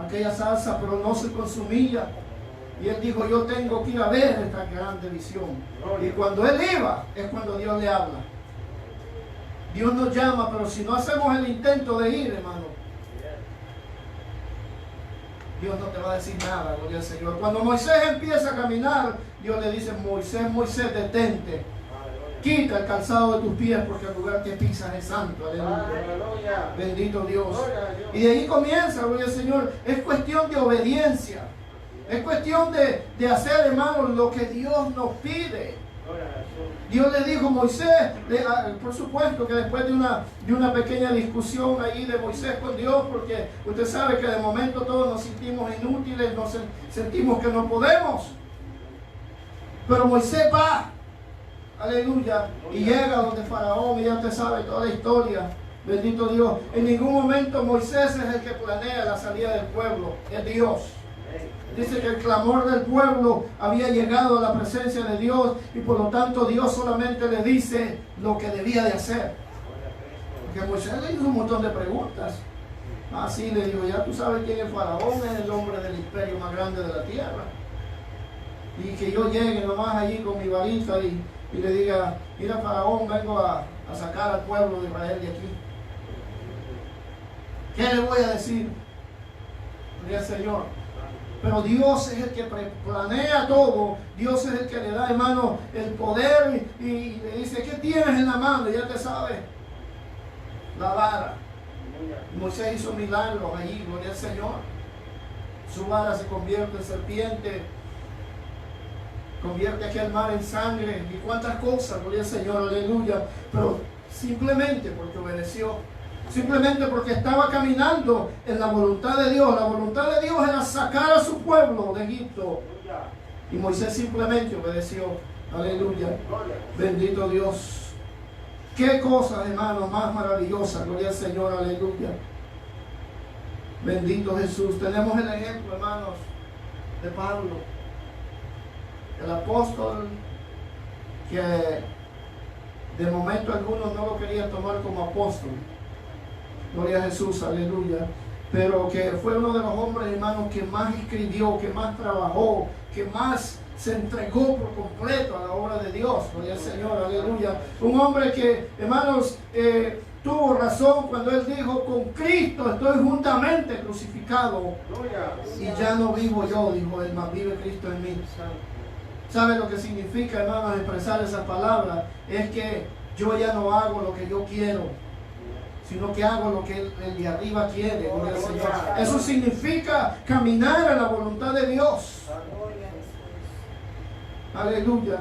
Speaker 2: aquella zarza, pero no se consumía. Y él dijo, yo tengo que ir a ver esta grande visión. Y cuando él iba, es cuando Dios le habla. Dios nos llama, pero si no hacemos el intento de ir, hermano, Dios no te va a decir nada, gloria al Señor. Cuando Moisés empieza a caminar, Dios le dice, Moisés, Moisés, detente. Quita el calzado de tus pies porque el lugar que pisas es santo. Aleluya. Bendito Dios. Y de ahí comienza, gloria al Señor. Es cuestión de obediencia. Es cuestión de hacer, hermanos, lo que Dios nos pide. Dios le dijo a Moisés, por supuesto que después de una pequeña discusión ahí de Moisés con Dios, porque usted sabe que de momento todos nos sentimos inútiles, nos sentimos que no podemos. Pero Moisés va. Aleluya. Y llega donde Faraón, y ya usted sabe toda la historia. Bendito Dios. En ningún momento Moisés es el que planea la salida del pueblo. Es Dios. Dice que el clamor del pueblo había llegado a la presencia de Dios y por lo tanto Dios solamente le dice lo que debía de hacer. Porque Moisés le hizo un montón de preguntas. Así le dijo, ya tú sabes quién es Faraón, es el hombre del imperio más grande de la tierra. Y que yo llegue nomás allí con mi varita y le diga, mira Faraón, vengo a sacar al pueblo de Israel de aquí. ¿Qué le voy a decir? Diría el Señor. Pero Dios es el que planea todo. Dios es el que le da, hermano, el poder y le dice, ¿qué tienes en la mano? Ya te sabes. La vara. Moisés hizo milagros allí, gloria al Señor. Su vara se convierte en serpiente. Convierte aquel mar en sangre. Y cuántas cosas, gloria al Señor, aleluya. Pero simplemente porque obedeció. Simplemente porque estaba caminando en la voluntad de Dios. La voluntad de Dios era sacar a su pueblo de Egipto. Y Moisés simplemente obedeció. Aleluya. Bendito Dios. Qué cosas, hermanos, más maravillosas. Gloria al Señor. Aleluya. Bendito Jesús. Tenemos el ejemplo, hermanos, de Pablo. El apóstol que de momento algunos no lo querían tomar como apóstol. Gloria a Jesús, aleluya. Pero que fue uno de los hombres, hermanos, que más escribió, que más trabajó, que más se entregó por completo a la obra de Dios. Gloria al Señor, aleluya. Un hombre que, hermanos, tuvo razón cuando él dijo, con Cristo estoy juntamente crucificado. Y ya no vivo yo, dijo él, mas vive Cristo en mí. ¿Sabe lo que significa, hermanos, expresar esa palabra? Es que yo ya no hago lo que yo quiero, sino que hago lo que el de arriba quiere. Gloria al Señor. Eso significa caminar en la voluntad de Dios. Aleluya.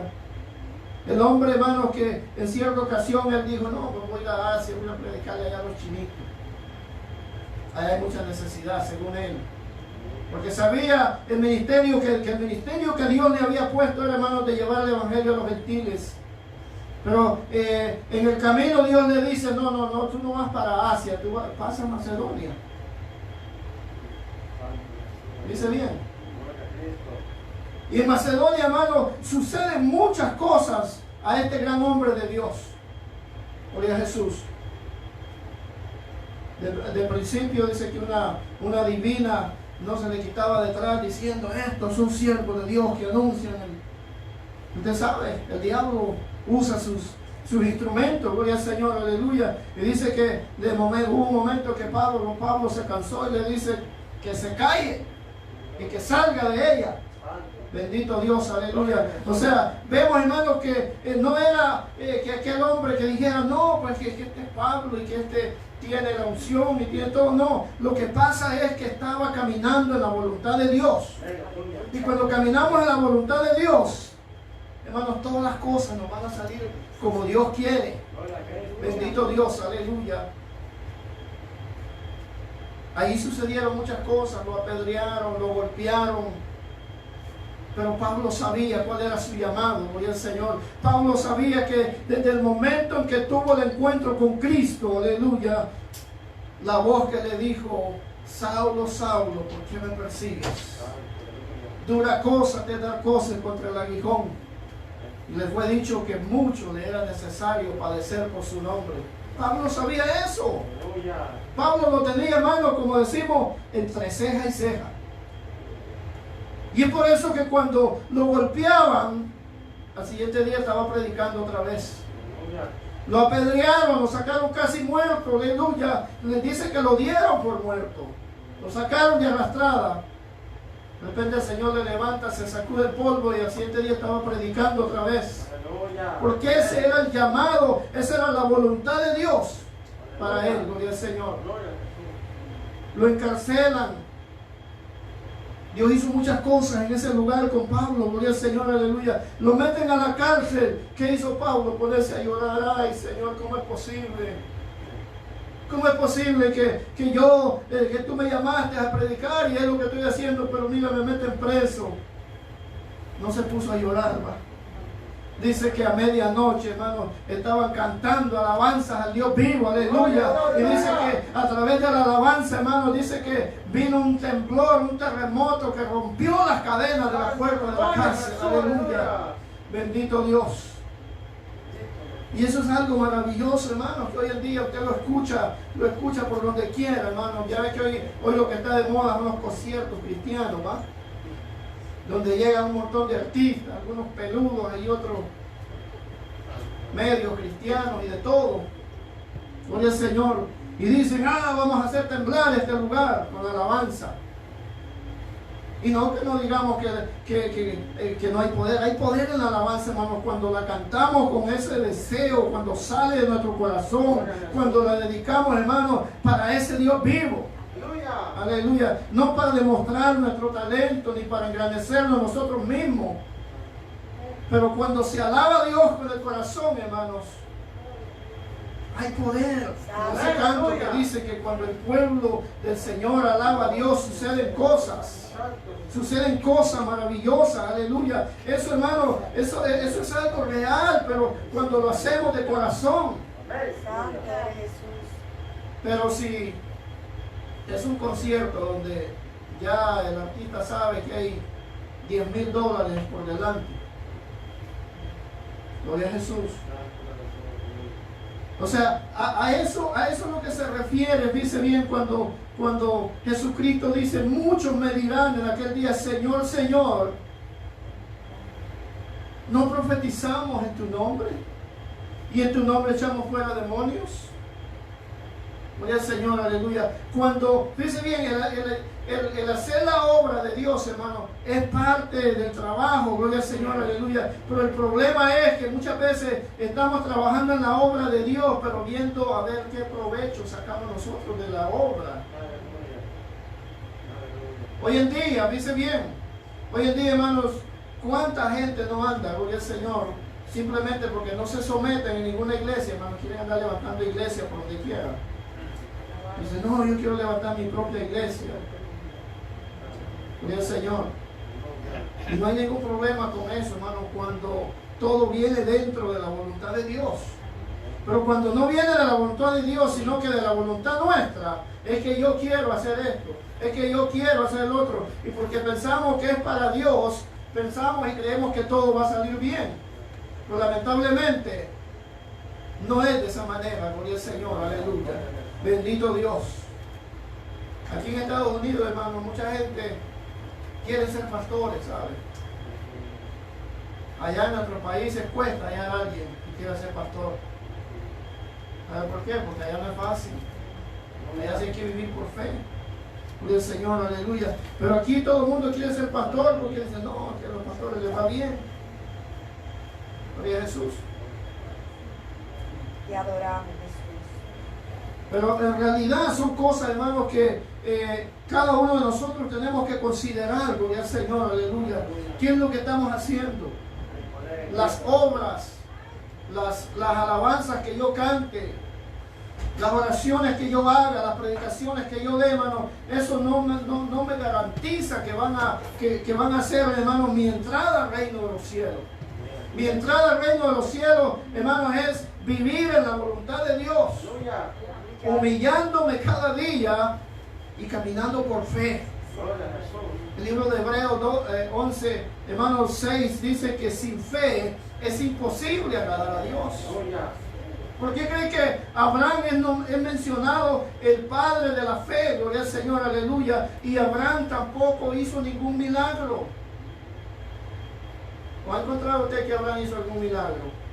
Speaker 2: El hombre, hermano, que en cierta ocasión él dijo, no, pues voy a Asia, voy a predicarle allá a los chinitos. Allá hay mucha necesidad, según él. Porque sabía el ministerio que el ministerio que Dios le había puesto era, hermano, de llevar el evangelio a los gentiles. Pero en el camino Dios le dice, no, tú no vas para Asia, tú vas a Macedonia. Dice bien. Y en Macedonia, hermano, suceden muchas cosas a este gran hombre de Dios. Gloria a Jesús. De principio dice que una divina no se le quitaba detrás diciendo, estos son siervos de Dios que anuncian. Usted sabe, el diablo usa sus instrumentos, gloria al Señor, aleluya. Y dice que hubo un momento que Pablo se cansó y le dice que se calle y que salga de ella. Bendito Dios, aleluya. O sea, vemos, hermanos, que no era que aquel hombre que dijera, no, pues que este es Pablo y que este tiene la unción y tiene todo. No, lo que pasa es que estaba caminando en la voluntad de Dios. Y cuando caminamos en la voluntad de Dios, hermanos, todas las cosas nos van a salir como Dios quiere. Bendito Dios, aleluya. Ahí sucedieron muchas cosas, lo apedrearon, lo golpearon. Pero Pablo sabía cuál era su llamado, gloria al Señor. Pablo sabía que desde el momento en que tuvo el encuentro con Cristo, aleluya, la voz que le dijo, Saulo, Saulo, ¿por qué me persigues? Dura cosa te da cosas contra el aguijón. Y le fue dicho que mucho le era necesario padecer por su nombre. Pablo sabía eso. Pablo lo tenía, hermano, como decimos, entre ceja y ceja. Y es por eso que cuando lo golpeaban, al siguiente día estaba predicando otra vez. Lo apedrearon, lo sacaron casi muerto, aleluya. Les dice que lo dieron por muerto. Lo sacaron de arrastrada. De repente el Señor le levanta, se sacude el polvo y al siguiente día estaba predicando otra vez. Porque ese era el llamado, esa era la voluntad de Dios para él, gloria al Señor. Lo encarcelan. Dios hizo muchas cosas en ese lugar con Pablo, gloria al Señor, aleluya. Lo meten a la cárcel. ¿Qué hizo Pablo? Ponerse a llorar. Ay, Señor, ¿cómo es posible? ¿Cómo es posible que tú me llamaste a predicar y es lo que estoy haciendo, pero mira, me meten preso? No se puso a llorar, va. Dice que a medianoche, hermano, estaban cantando alabanzas al Dios vivo, aleluya. Y dice que a través de la alabanza, hermano, dice que vino un temblor, un terremoto que rompió las cadenas de la puerta de la cárcel, aleluya. Bendito Dios. Y eso es algo maravilloso, hermano, que hoy en día usted lo escucha por donde quiera, hermano. Ya ve que hoy lo que está de moda son los conciertos cristianos, ¿va? Donde llega un montón de artistas, algunos peludos y otros medios cristianos y de todo. Gloria al Señor. Y dicen, vamos a hacer temblar este lugar con alabanza. Y no que no digamos que no hay poder. Hay poder en la alabanza, hermanos, cuando la cantamos con ese deseo, cuando sale de nuestro corazón, cuando la dedicamos, hermanos, para ese Dios vivo. Aleluya. No para demostrar nuestro talento ni para engrandecernos nosotros mismos. Pero cuando se alaba a Dios con el corazón, hermanos, hay poder. Ese canto que dice que cuando el pueblo del Señor alaba a Dios, suceden cosas. Suceden cosas maravillosas. Aleluya. Eso, hermano, eso es algo real, pero cuando lo hacemos de corazón. Pero si es un concierto donde ya el artista sabe que hay $10,000 por delante. Gloria a Jesús. O sea, a eso es lo que se refiere, dice bien, cuando Jesucristo dice, muchos me dirán en aquel día, Señor, Señor, ¿no profetizamos en tu nombre? ¿Y en tu nombre echamos fuera demonios? Gloria al Señor, aleluya. Cuando, dice bien, el hacer la obra de Dios, hermano, es parte del trabajo, gloria al Señor, aleluya. Pero el problema es que muchas veces estamos trabajando en la obra de Dios, pero viendo a ver qué provecho sacamos nosotros de la obra. Hoy en día, dice bien, hoy en día, hermanos, ¿cuánta gente no anda, gloria al Señor, simplemente porque no se someten en ninguna iglesia, hermanos, quieren andar levantando iglesia por donde quiera? Dice, no, yo quiero levantar mi propia iglesia. Gloria al Señor. Y no hay ningún problema con eso, hermano, cuando todo viene dentro de la voluntad de Dios. Pero cuando no viene de la voluntad de Dios, sino que de la voluntad nuestra, es que yo quiero hacer esto, es que yo quiero hacer el otro. Y porque pensamos que es para Dios, pensamos y creemos que todo va a salir bien. Pero lamentablemente, no es de esa manera, gloria al Señor, aleluya. Bendito Dios. Aquí en Estados Unidos, hermano, mucha gente quiere ser pastores, ¿sabe? Allá en nuestros países cuesta hallar a alguien que quiera ser pastor. ¿Sabe por qué? Porque allá no es fácil. Allá sí hay que vivir por fe. Gloria al Señor, aleluya. Pero aquí todo el mundo quiere ser pastor porque dicen, no, que a los pastores les va bien. Gloria a Jesús.
Speaker 3: Te adoramos.
Speaker 2: Pero en realidad son cosas, hermanos, que cada uno de nosotros tenemos que considerar, gloria al Señor, aleluya. ¿Qué es lo que estamos haciendo? Las obras, las alabanzas que yo cante, las oraciones que yo haga, las predicaciones que yo dé, hermano, eso no me garantiza que van a ser, hermano, mi entrada al reino de los cielos. Mi entrada al reino de los cielos, hermano, es vivir en la voluntad de Dios. Humillándome cada día y caminando por fe. El libro de Hebreos 11, hermanos 6, dice que sin fe es imposible agradar a Dios. ¿Por qué creen que Abraham es mencionado el padre de la fe? Gloria al Señor, aleluya. Y Abraham tampoco hizo ningún milagro. ¿O ha encontrado usted que Abraham hizo algún milagro?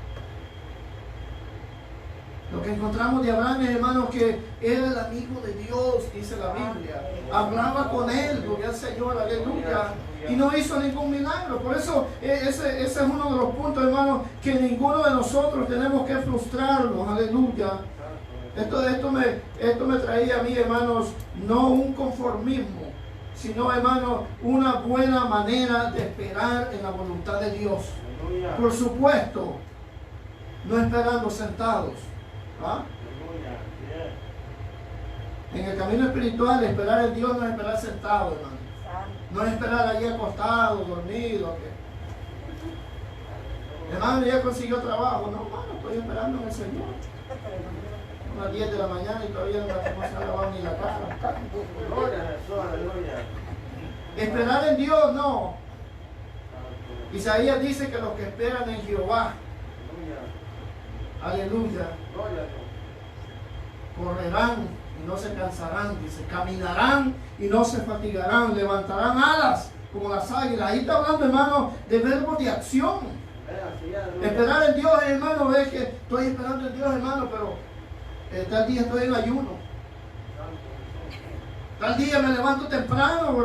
Speaker 2: Lo que encontramos de Abraham, hermanos, que era el amigo de Dios, dice la Biblia. Hablaba con él, gloria al Señor, aleluya. Y no hizo ningún milagro. Por eso ese es uno de los puntos, hermanos, que ninguno de nosotros tenemos que frustrarnos, aleluya. Esto me traía a mí, hermanos, no un conformismo, sino, hermanos, una buena manera de esperar en la voluntad de Dios. Por supuesto, no esperando sentados. ¿Ah? En el camino espiritual, esperar en Dios no es esperar sentado, hermano. No es esperar allí acostado, dormido. Hermano, ya consiguió trabajo. No, hermano, estoy esperando en el Señor. A las 10 de la mañana y todavía no se ha lavado ni la cara. Esperar en Dios, no. Isaías dice que los que esperan en Jehová, aleluya, correrán y no se cansarán, dice, caminarán y no se fatigarán, levantarán alas como las águilas. Ahí está hablando, hermano, de verbos de acción. Esperar en Dios, hermano, ves que estoy esperando en Dios, hermano, pero tal día estoy en ayuno. Tal día me levanto temprano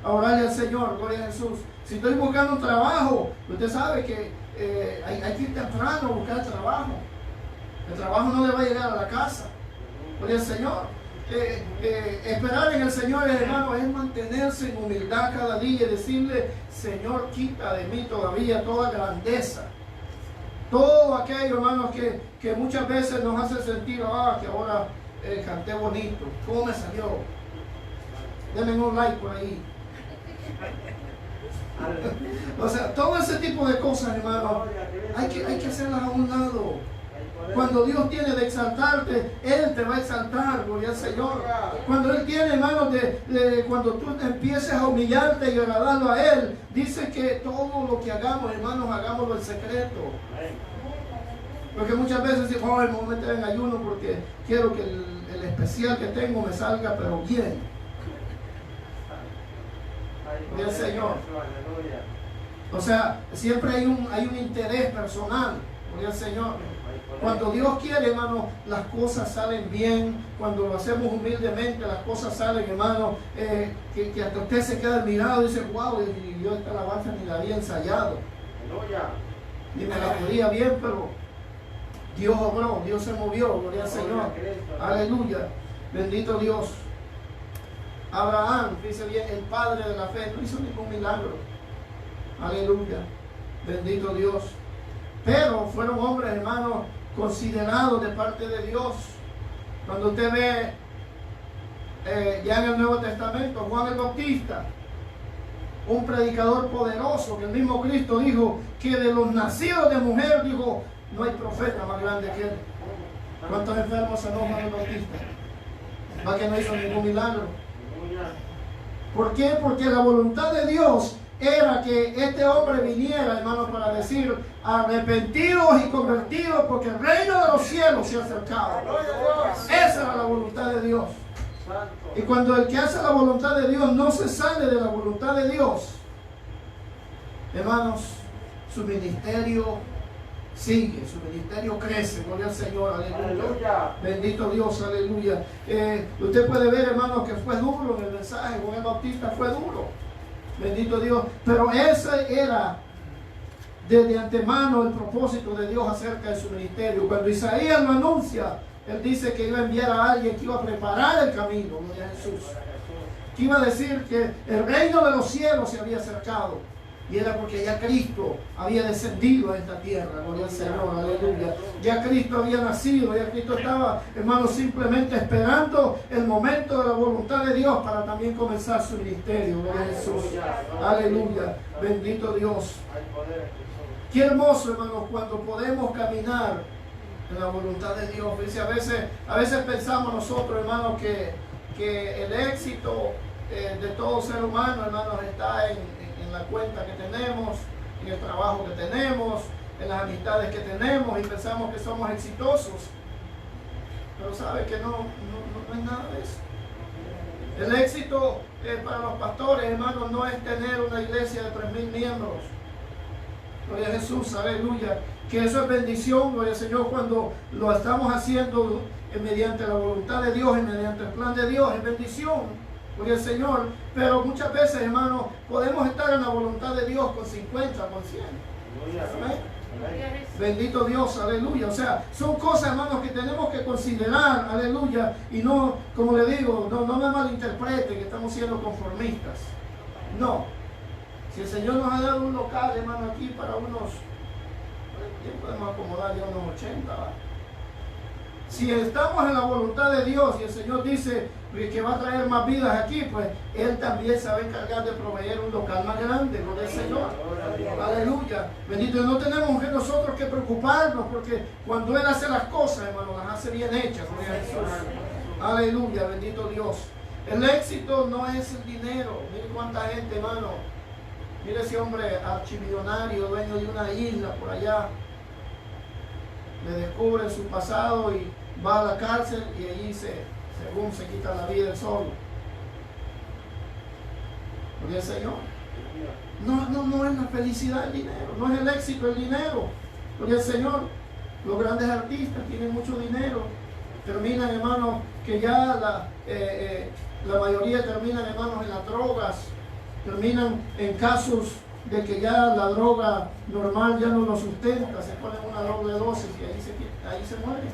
Speaker 2: a orarle al Señor, gloria a Jesús. Si estoy buscando un trabajo, usted sabe que hay que ir temprano a buscar trabajo. El trabajo no le va a llegar a la casa. Gloria al Señor. Esperar en el Señor, hermano, es mantenerse en humildad cada día y decirle, Señor, quita de mí todavía toda grandeza. Todo aquello, hermanos, que muchas veces nos hace sentir, que ahora canté bonito. ¿Cómo me salió? Denme un like por ahí. O sea, todo ese tipo de cosas, hermano, hay que hacerlas a un lado. Cuando Dios tiene de exaltarte, Él te va a exaltar, gloria al Señor. Cuando Él tiene, hermano, cuando tú empieces a humillarte y agradarlo a Él, dice que todo lo que hagamos, hermanos, hagámoslo en secreto. Porque muchas veces decimos, me voy a meter en ayuno porque quiero que el especial que tengo me salga, pero bien. Gloria al Señor. O sea, siempre hay un interés personal, gloria al Señor. Cuando Dios quiere, hermano, las cosas salen bien. Cuando lo hacemos humildemente, las cosas salen, hermano, que hasta usted se queda admirado y dice, wow, y yo esta alabanza ni la había ensayado. Ni me la podía bien, pero Dios obró, Dios se movió, gloria al Señor. Aleluya, bendito Dios. Abraham, dice bien, el padre de la fe, no hizo ningún milagro. Aleluya, bendito Dios. Pero fueron hombres, hermanos, considerados de parte de Dios. Cuando usted ve ya en el Nuevo Testamento, Juan el Bautista, un predicador poderoso, que el mismo Cristo dijo que de los nacidos de mujer, dijo, no hay profeta más grande que él. ¿Cuántos enfermos sanó Juan el Bautista? ¿Va que no hizo ningún milagro? ¿Por qué? Porque la voluntad de Dios era que este hombre viniera, hermano, para decir, arrepentidos y convertidos, porque el reino de los cielos se ha acercado. Esa era la voluntad de Dios. Y cuando el que hace la voluntad de Dios no se sale de la voluntad de Dios, hermanos, su ministerio sigue, su ministerio crece, gloria al Señor, aleluya. Bendito Dios, aleluya. Usted puede ver, hermanos, que fue duro en el mensaje. Juan el Bautista fue duro, bendito Dios, pero ese era desde antemano el propósito de Dios acerca de su ministerio. Cuando Isaías lo anuncia, él dice que iba a enviar a alguien que iba a preparar el camino, gloria a Jesús, que iba a decir que el reino de los cielos se había acercado. Y era porque ya Cristo había descendido a esta tierra, gloria al Señor, aleluya. Ya Cristo había nacido, ya Cristo estaba, hermanos, simplemente esperando el momento de la voluntad de Dios para también comenzar su ministerio, gloria a Jesús, aleluya, bendito Dios. Qué hermoso, hermanos, cuando podemos caminar en la voluntad de Dios. Dice, a veces pensamos nosotros, hermanos, que el éxito de todo ser humano, hermanos, está en la cuenta que tenemos, en el trabajo que tenemos, en las amistades que tenemos, y pensamos que somos exitosos. Pero sabe que no es nada de eso. El éxito para los pastores, hermanos, no es tener una iglesia de 3,000 miembros. Gloria a Jesús, aleluya. Que eso es bendición, gloria al Señor, cuando lo estamos haciendo mediante la voluntad de Dios y mediante el plan de Dios, es bendición. Gloria al Señor, pero muchas veces, hermanos, podemos estar en la voluntad de Dios con 50, con 100. ¿Amén? Bendito Dios, aleluya. O sea, son cosas, hermanos, que tenemos que considerar, aleluya, y no, como le digo, no me malinterprete que estamos siendo conformistas. No. Si el Señor nos ha dado un local, hermano, aquí para unos, ¿qué podemos acomodar ya? Unos 80, ¿va? Si estamos en la voluntad de Dios y el Señor dice que va a traer más vidas aquí, pues Él también se va a encargar de proveer un local más grande, gloria al Señor. Aleluya. Bendito. No tenemos que nosotros que preocuparnos, porque cuando Él hace las cosas, hermano, las hace bien hechas, gloria a Jesús. Aleluya, bendito Dios. El éxito no es el dinero. Mire cuánta gente, hermano. Mire ese hombre archimillonario, dueño de una isla por allá. Le descubre su pasado y va a la cárcel y allí según se quita la vida él solo. Gloria al Señor. No es la felicidad el dinero, no es el éxito el dinero. Gloria al Señor. Los grandes artistas tienen mucho dinero. Terminan, hermanos, que ya la mayoría terminan, hermanos, en las drogas. Terminan en casos de que ya la droga normal ya no lo sustenta, se ponen una doble dosis y ahí se mueren.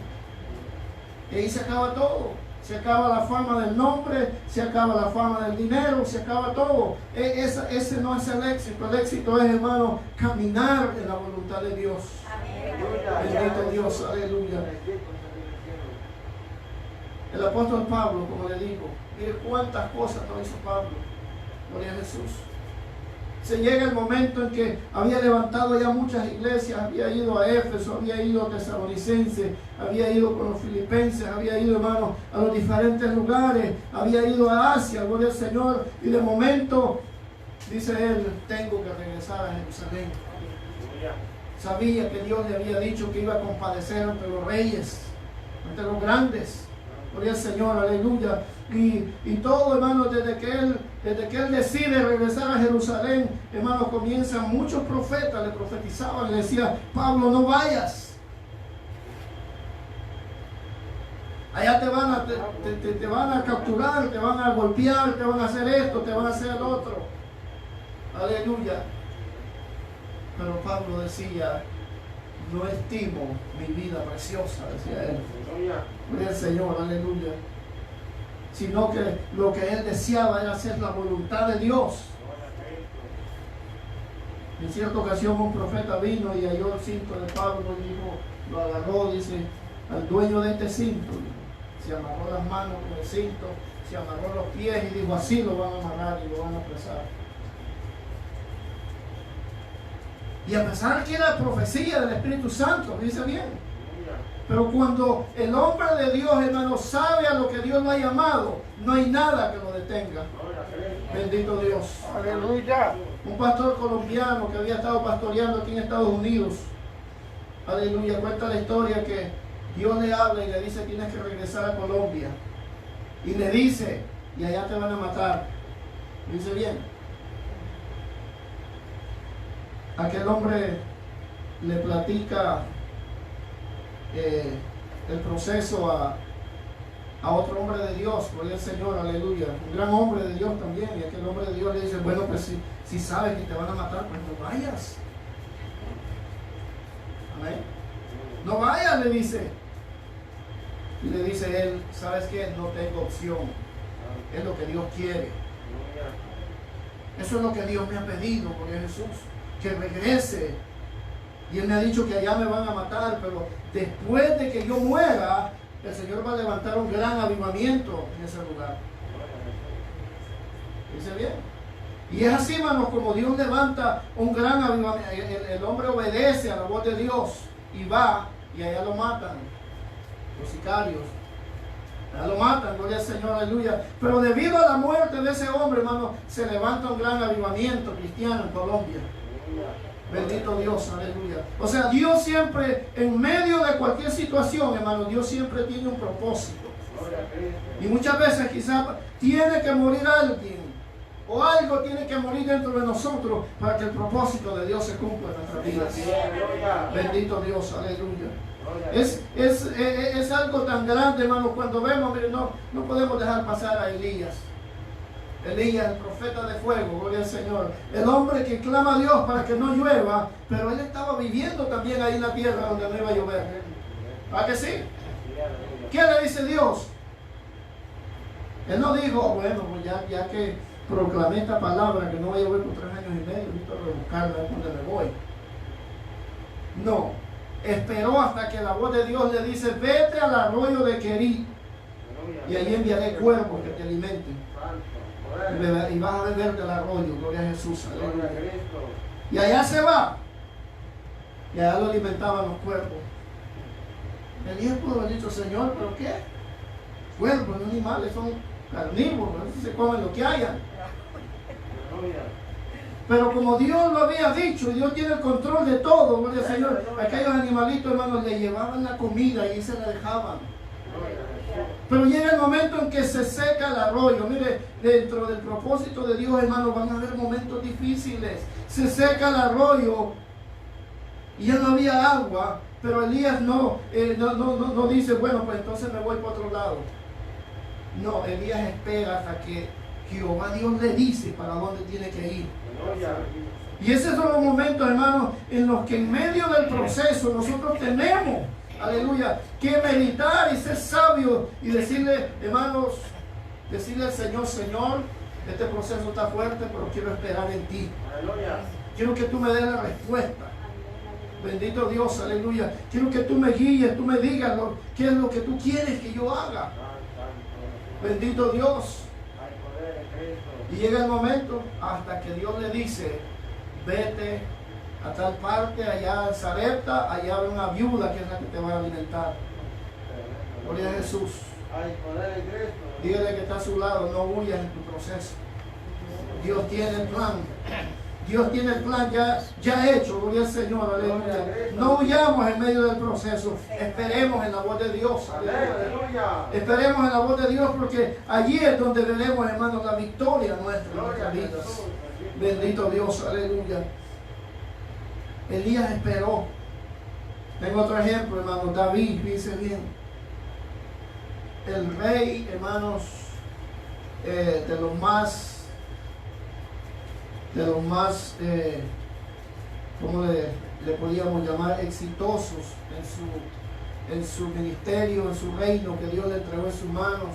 Speaker 2: Y ahí se acaba todo. Se acaba la fama del nombre, se acaba la fama del dinero, se acaba todo. Ese no es el éxito. El éxito es, hermano, caminar en la voluntad de Dios. Bendito Dios, aleluya. El apóstol Pablo, como le digo, mire cuántas cosas no hizo Pablo. Gloria a Jesús. Se llega el momento en que había levantado ya muchas iglesias, había ido a Éfeso, había ido a Tesalonicense, había ido con los filipenses, había ido, hermano, a los diferentes lugares, había ido a Asia, gloria al Señor, y de momento, dice él, tengo que regresar a Jerusalén. Sabía que Dios le había dicho que iba a compadecer ante los reyes, ante los grandes. Gloria al Señor, aleluya. Y todo, hermano, desde que él decide regresar a Jerusalén, hermano, comienzan muchos profetas, le profetizaban, le decían, Pablo, no vayas. Allá te van a capturar, te van a golpear, te van a hacer esto, te van a hacer el otro. Aleluya. Pero Pablo decía, no estimo mi vida preciosa, decía él. Gloria al Señor, aleluya. Sino que lo que él deseaba era hacer la voluntad de Dios. En cierta ocasión un profeta vino y halló el cinto de Pablo y dijo, lo agarró, dice, al dueño de este cinto. Se amarró las manos con el cinto, se amarró los pies y dijo, así lo van a amarrar y lo van a apresar. Y a pesar que era profecía del Espíritu Santo, dice bien. Pero cuando el hombre de Dios, hermano, sabe a lo que Dios lo ha llamado, no hay nada que lo detenga. Bendito Dios.
Speaker 3: Aleluya.
Speaker 2: Un pastor colombiano que había estado pastoreando aquí en Estados Unidos, aleluya, cuenta la historia que Dios le habla y le dice, tienes que regresar a Colombia. Y le dice, y allá te van a matar. Dice bien. Aquel hombre le platica el proceso a otro hombre de Dios, gloria al Señor, aleluya, un gran hombre de Dios también, y aquel hombre de Dios le dice, bueno, pues si sabes que te van a matar, pues no vayas. Amén. No vayas, le dice. Y le dice él, ¿sabes qué? No tengo opción. Es lo que Dios quiere. Eso es lo que Dios me ha pedido, gloria a Jesús, que regrese. Y Él me ha dicho que allá me van a matar, pero después de que yo muera, el Señor va a levantar un gran avivamiento en ese lugar. ¿Dice bien? Y es así, hermanos, como Dios levanta un gran avivamiento. El hombre obedece a la voz de Dios y va, y allá lo matan, los sicarios. Allá lo matan, gloria al Señor, aleluya. Pero debido a la muerte de ese hombre, hermano, se levanta un gran avivamiento cristiano en Colombia. Bendito Dios, aleluya. O sea, Dios siempre, en medio de cualquier situación, hermano, Dios siempre tiene un propósito. Y muchas veces quizás tiene que morir alguien, o algo tiene que morir dentro de nosotros para que el propósito de Dios se cumpla en nuestras vidas. Bendito Dios, aleluya. Es algo tan grande, hermano, cuando vemos, mire, no podemos dejar pasar a Elías. Elías, el profeta de fuego, gloria al Señor. El hombre que clama a Dios para que no llueva, pero él estaba viviendo también ahí en la tierra donde no iba a llover. ¿Para que sí? ¿Qué le dice Dios? Él no dijo, bueno, pues ya que proclamé esta palabra que no va a llover por 3 años y medio, necesito rebuscarme a donde me voy. No. Esperó hasta que la voz de Dios le dice, vete al arroyo de Querí y allí enviaré cuervos que te alimenten. Y vas a beber del arroyo, gloria a Jesús. Aleluya. Y allá se va. Y allá lo alimentaban los cuervos. Elías pudo haber dicho, Señor, ¿pero qué? Cuervos, los animales son carnívoros, se comen lo que hayan. Pero como Dios lo había dicho, Dios tiene el control de todo, gloria al Señor. Aquellos animalitos, hermanos, le llevaban la comida y se la dejaban. Pero llega el momento en que se seca el arroyo. Mire, dentro del propósito de Dios, hermanos, van a haber momentos difíciles. Se seca el arroyo y ya no había agua. Pero Elías no dice, bueno, pues entonces me voy para otro lado. No, Elías espera hasta que Jehová Dios le dice para dónde tiene que ir. Y esos son los momentos, hermanos, en los que en medio del proceso nosotros tenemos, aleluya, que meditar y ser sabios y decirle, hermanos, decirle al Señor, Señor, este proceso está fuerte, pero quiero esperar en ti. Quiero que tú me des la respuesta. Bendito Dios, aleluya. Quiero que tú me guíes, tú me digas qué es lo que tú quieres que yo haga. Bendito Dios. Y llega el momento hasta que Dios le dice, vete a tal parte, allá en Sarepta, allá hay una viuda que es la que te va a alimentar. Gloria a Jesús. Dígale que está a su lado, no huyas en tu proceso. Dios tiene el plan. Dios tiene el plan ya hecho, gloria al Señor, aleluya. No huyamos en medio del proceso, esperemos en la voz de Dios, aleluya. Esperemos en la voz de Dios porque allí es donde veremos, hermanos, la victoria nuestra en nuestras vidas. Bendito Dios, aleluya. Elías esperó. Tengo otro ejemplo, hermanos, David, dice bien. El rey, hermanos, de los más, ¿cómo le podíamos llamar? Exitosos en su ministerio, en su reino que Dios le entregó en sus manos,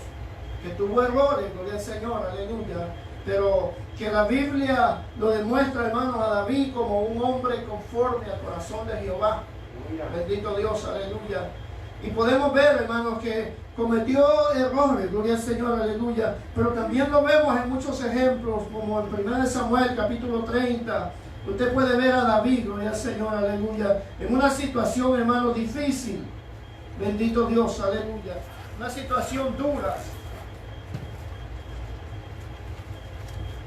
Speaker 2: que tuvo errores, gloria al Señor, aleluya, pero que la Biblia lo demuestra, hermanos, a David como un hombre conforme al corazón de Jehová. Bendito Dios, aleluya. Y podemos ver, hermanos, que cometió errores, gloria al Señor, aleluya. Pero también lo vemos en muchos ejemplos, como en 1 Samuel, capítulo 30. Usted puede ver a David, gloria al Señor, aleluya, en una situación, hermano, difícil. Bendito Dios, aleluya. Una situación dura.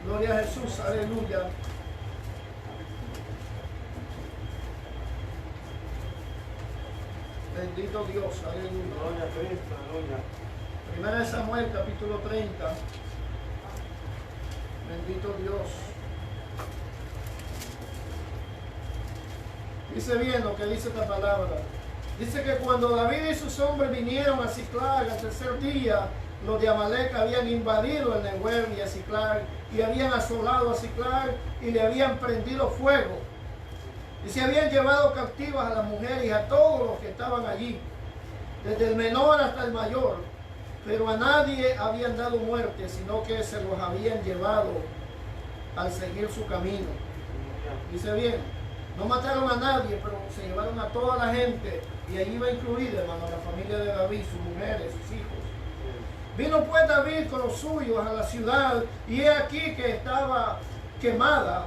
Speaker 2: Gloria a Jesús, aleluya. Bendito Dios, aleluya.
Speaker 1: Gloria a Cristo, aleluya.
Speaker 2: 1 Samuel, capítulo 30. Bendito Dios. Dice bien lo que dice esta palabra. Dice que cuando David y sus hombres vinieron a Ziklag al tercer día, los de Amalek habían invadido el Negev y a Ziklag y habían asolado a Ziklag y le habían prendido fuego. Y se habían llevado cautivas a las mujeres y a todos los que estaban allí, desde el menor hasta el mayor, pero a nadie habían dado muerte, sino que se los habían llevado al seguir su camino. Dice bien, no mataron a nadie, pero se llevaron a toda la gente, y allí va incluida, hermano, la familia de David, sus mujeres, sus hijos. Vino pues David con los suyos a la ciudad, y he aquí que estaba quemada,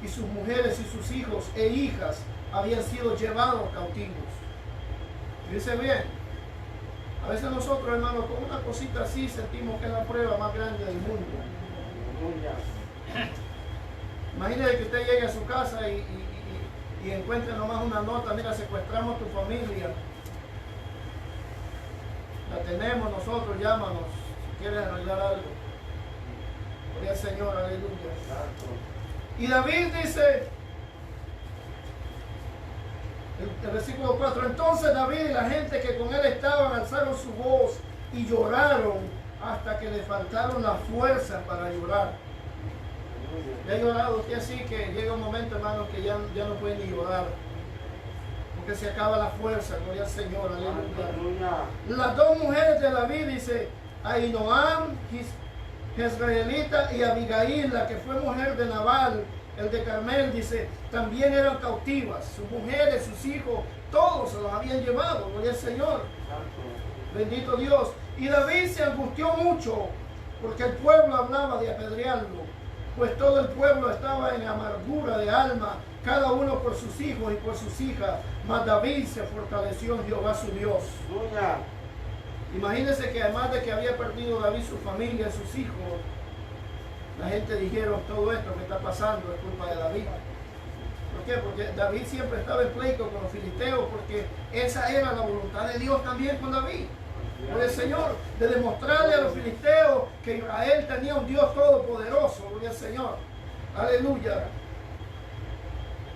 Speaker 2: y sus mujeres y sus hijos e hijas habían sido llevados cautivos. Dice bien, a veces nosotros, hermanos, con una cosita así sentimos que es la prueba más grande del mundo. Imagínese que usted llegue a su casa y encuentre nomás una nota, mira, secuestramos tu familia. La tenemos nosotros, llámanos si quieres arreglar algo. Gloria al Señor, aleluya. Y David dice, el versículo 4, entonces David y la gente que con él estaban alzaron su voz y lloraron hasta que le faltaron las fuerzas para llorar. ¿Le ha llorado usted así que llega un momento, hermano, que ya no puede ni llorar? Porque se acaba la fuerza, gloria al Señor, aleluya. Las dos mujeres de David, dice, Ahinoam, Jezreelita, y Abigail, la que fue mujer de Nabal, el de Carmel, dice, también eran cautivas. Sus mujeres, sus hijos, todos se los habían llevado. Gloria al Señor. Bendito Dios. Y David se angustió mucho porque el pueblo hablaba de apedrearlo, pues todo el pueblo estaba en amargura de alma, cada uno por sus hijos y por sus hijas. Mas David se fortaleció en Jehová su Dios. Imagínense que además de que había perdido David su familia, sus hijos, la gente dijeron, todo esto que está pasando es culpa de David. ¿Por qué? Porque David siempre estaba en pleito con los filisteos, porque esa era la voluntad de Dios también con David. Por el Señor, de demostrarle a los filisteos que Israel tenía un Dios todopoderoso. Gloria al Señor. Aleluya.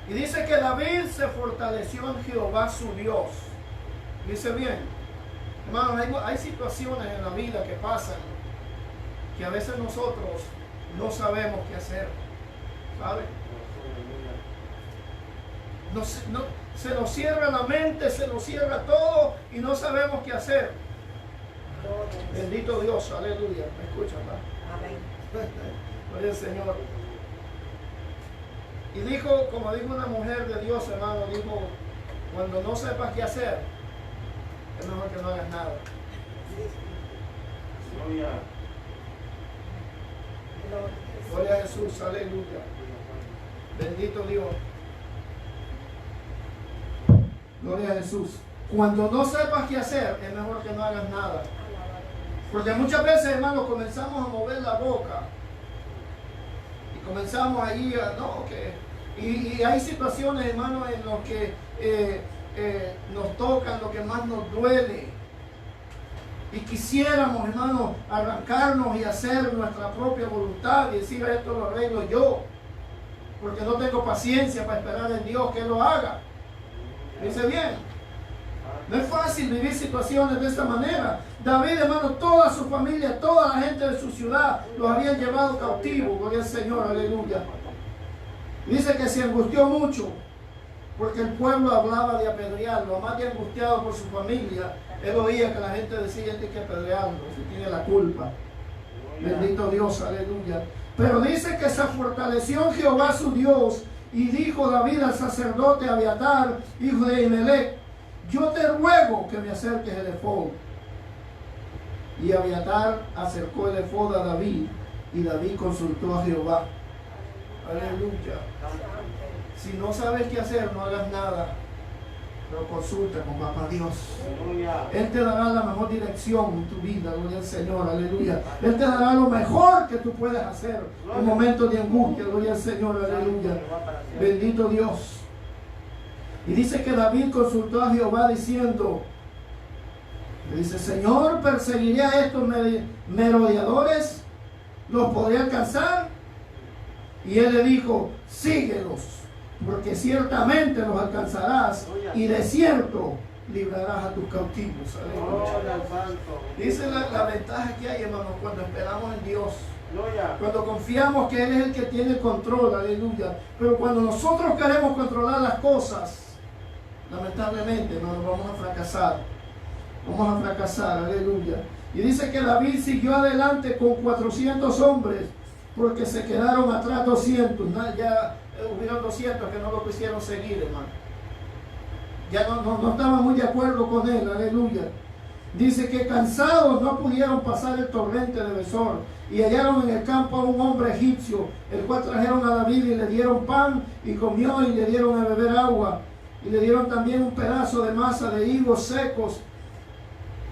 Speaker 2: Y dice que David se fortaleció en Jehová su Dios. Dice bien, hermanos, hay situaciones en la vida que pasan que a veces nosotros no sabemos qué hacer. ¿Sabe? Se nos cierra la mente, se nos cierra todo y no sabemos qué hacer. Bendito Dios, aleluya. ¿Me escuchan?
Speaker 3: Amén.
Speaker 2: Gloria al Señor. Y dijo, como dijo una mujer de Dios, hermano, dijo, cuando no sepas qué hacer, es mejor que no hagas nada. Gloria a Jesús, aleluya. Bendito Dios. Gloria a Jesús. Cuando no sepas qué hacer, es mejor que no hagas nada. Porque muchas veces, hermanos, comenzamos a mover la boca. Y comenzamos ahí a, no, que... Y hay situaciones, hermanos, en las que nos tocan lo que más nos duele. Y quisiéramos, hermanos, arrancarnos y hacer nuestra propia voluntad y decir, esto lo arreglo yo. Porque no tengo paciencia para esperar en Dios que lo haga. Dice bien. No es fácil vivir situaciones de esta manera. David, hermano, toda su familia, toda la gente de su ciudad los habían llevado cautivos. Gloria al Señor, aleluya. Dice que se angustió mucho porque el pueblo hablaba de apedrearlo. Más que angustiado por su familia, él oía que la gente decía, este hay que apedrearlo, si tiene la culpa. Bendito Dios, aleluya. Pero dice que se fortaleció en Jehová su Dios y dijo David al sacerdote Abiatar, hijo de Ahimelech, yo te ruego que me acerques el efod. Y Abiatar acercó el efod a David y David consultó a Jehová. Aleluya. Si no sabes qué hacer, no hagas nada, pero consulta con papá Dios. Él te dará la mejor dirección en tu vida, gloria al Señor, aleluya. Él te dará lo mejor que tú puedes hacer en momentos de angustia, gloria al Señor, aleluya. Bendito Dios. Y dice que David consultó a Jehová diciendo, le dice, Señor, ¿perseguiré a estos merodeadores? ¿Los podré alcanzar? Y él le dijo, síguelos, porque ciertamente los alcanzarás y de cierto librarás a tus cautivos. Dice la ventaja que hay, hermanos, cuando esperamos en Dios. Cuando confiamos que Él es el que tiene el control, aleluya. Pero cuando nosotros queremos controlar las cosas, lamentablemente nos vamos a fracasar. Vamos a fracasar, aleluya. Y dice que David siguió adelante con 400 hombres, porque se quedaron atrás 200. Ya hubieron 200 que no lo quisieron seguir, hermano. Ya no estaban muy de acuerdo con él, aleluya. Dice que cansados no pudieron pasar el torrente de Besor y hallaron en el campo a un hombre egipcio, el cual trajeron a David y le dieron pan y comió y le dieron a beber agua y le dieron también un pedazo de masa de higos secos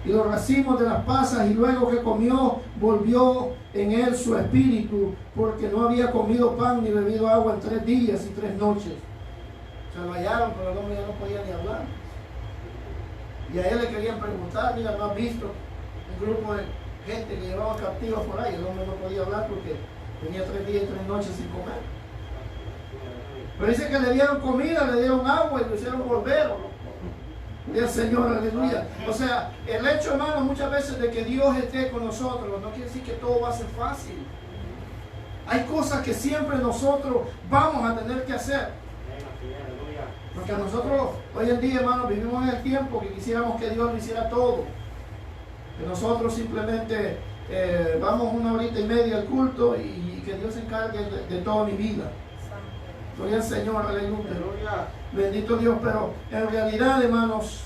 Speaker 2: y los racimos de las pasas, y luego que comió volvió en él su espíritu, porque no había comido pan ni bebido agua en 3 días y 3 noches. Se lo hallaron, pero el hombre ya no podía ni hablar. Y a él le querían preguntar, mira, ¿no has visto un grupo de gente que llevaba captivos por ahí? El hombre no podía hablar porque tenía 3 días y 3 noches sin comer. Pero dice que le dieron comida, le dieron agua y lo hicieron volver. Y el Señor, aleluya. O sea, el hecho, hermano, muchas veces de que Dios esté con nosotros no quiere decir que todo va a ser fácil. Hay cosas que siempre nosotros vamos a tener que hacer. Porque nosotros hoy en día, hermano, vivimos en el tiempo que quisiéramos que Dios lo hiciera todo. Que nosotros simplemente vamos 1 horita y media al culto y que Dios se encargue de toda mi vida. Gloria al Señor, aleluya.
Speaker 1: Aleluya.
Speaker 2: Bendito Dios, pero en realidad, hermanos,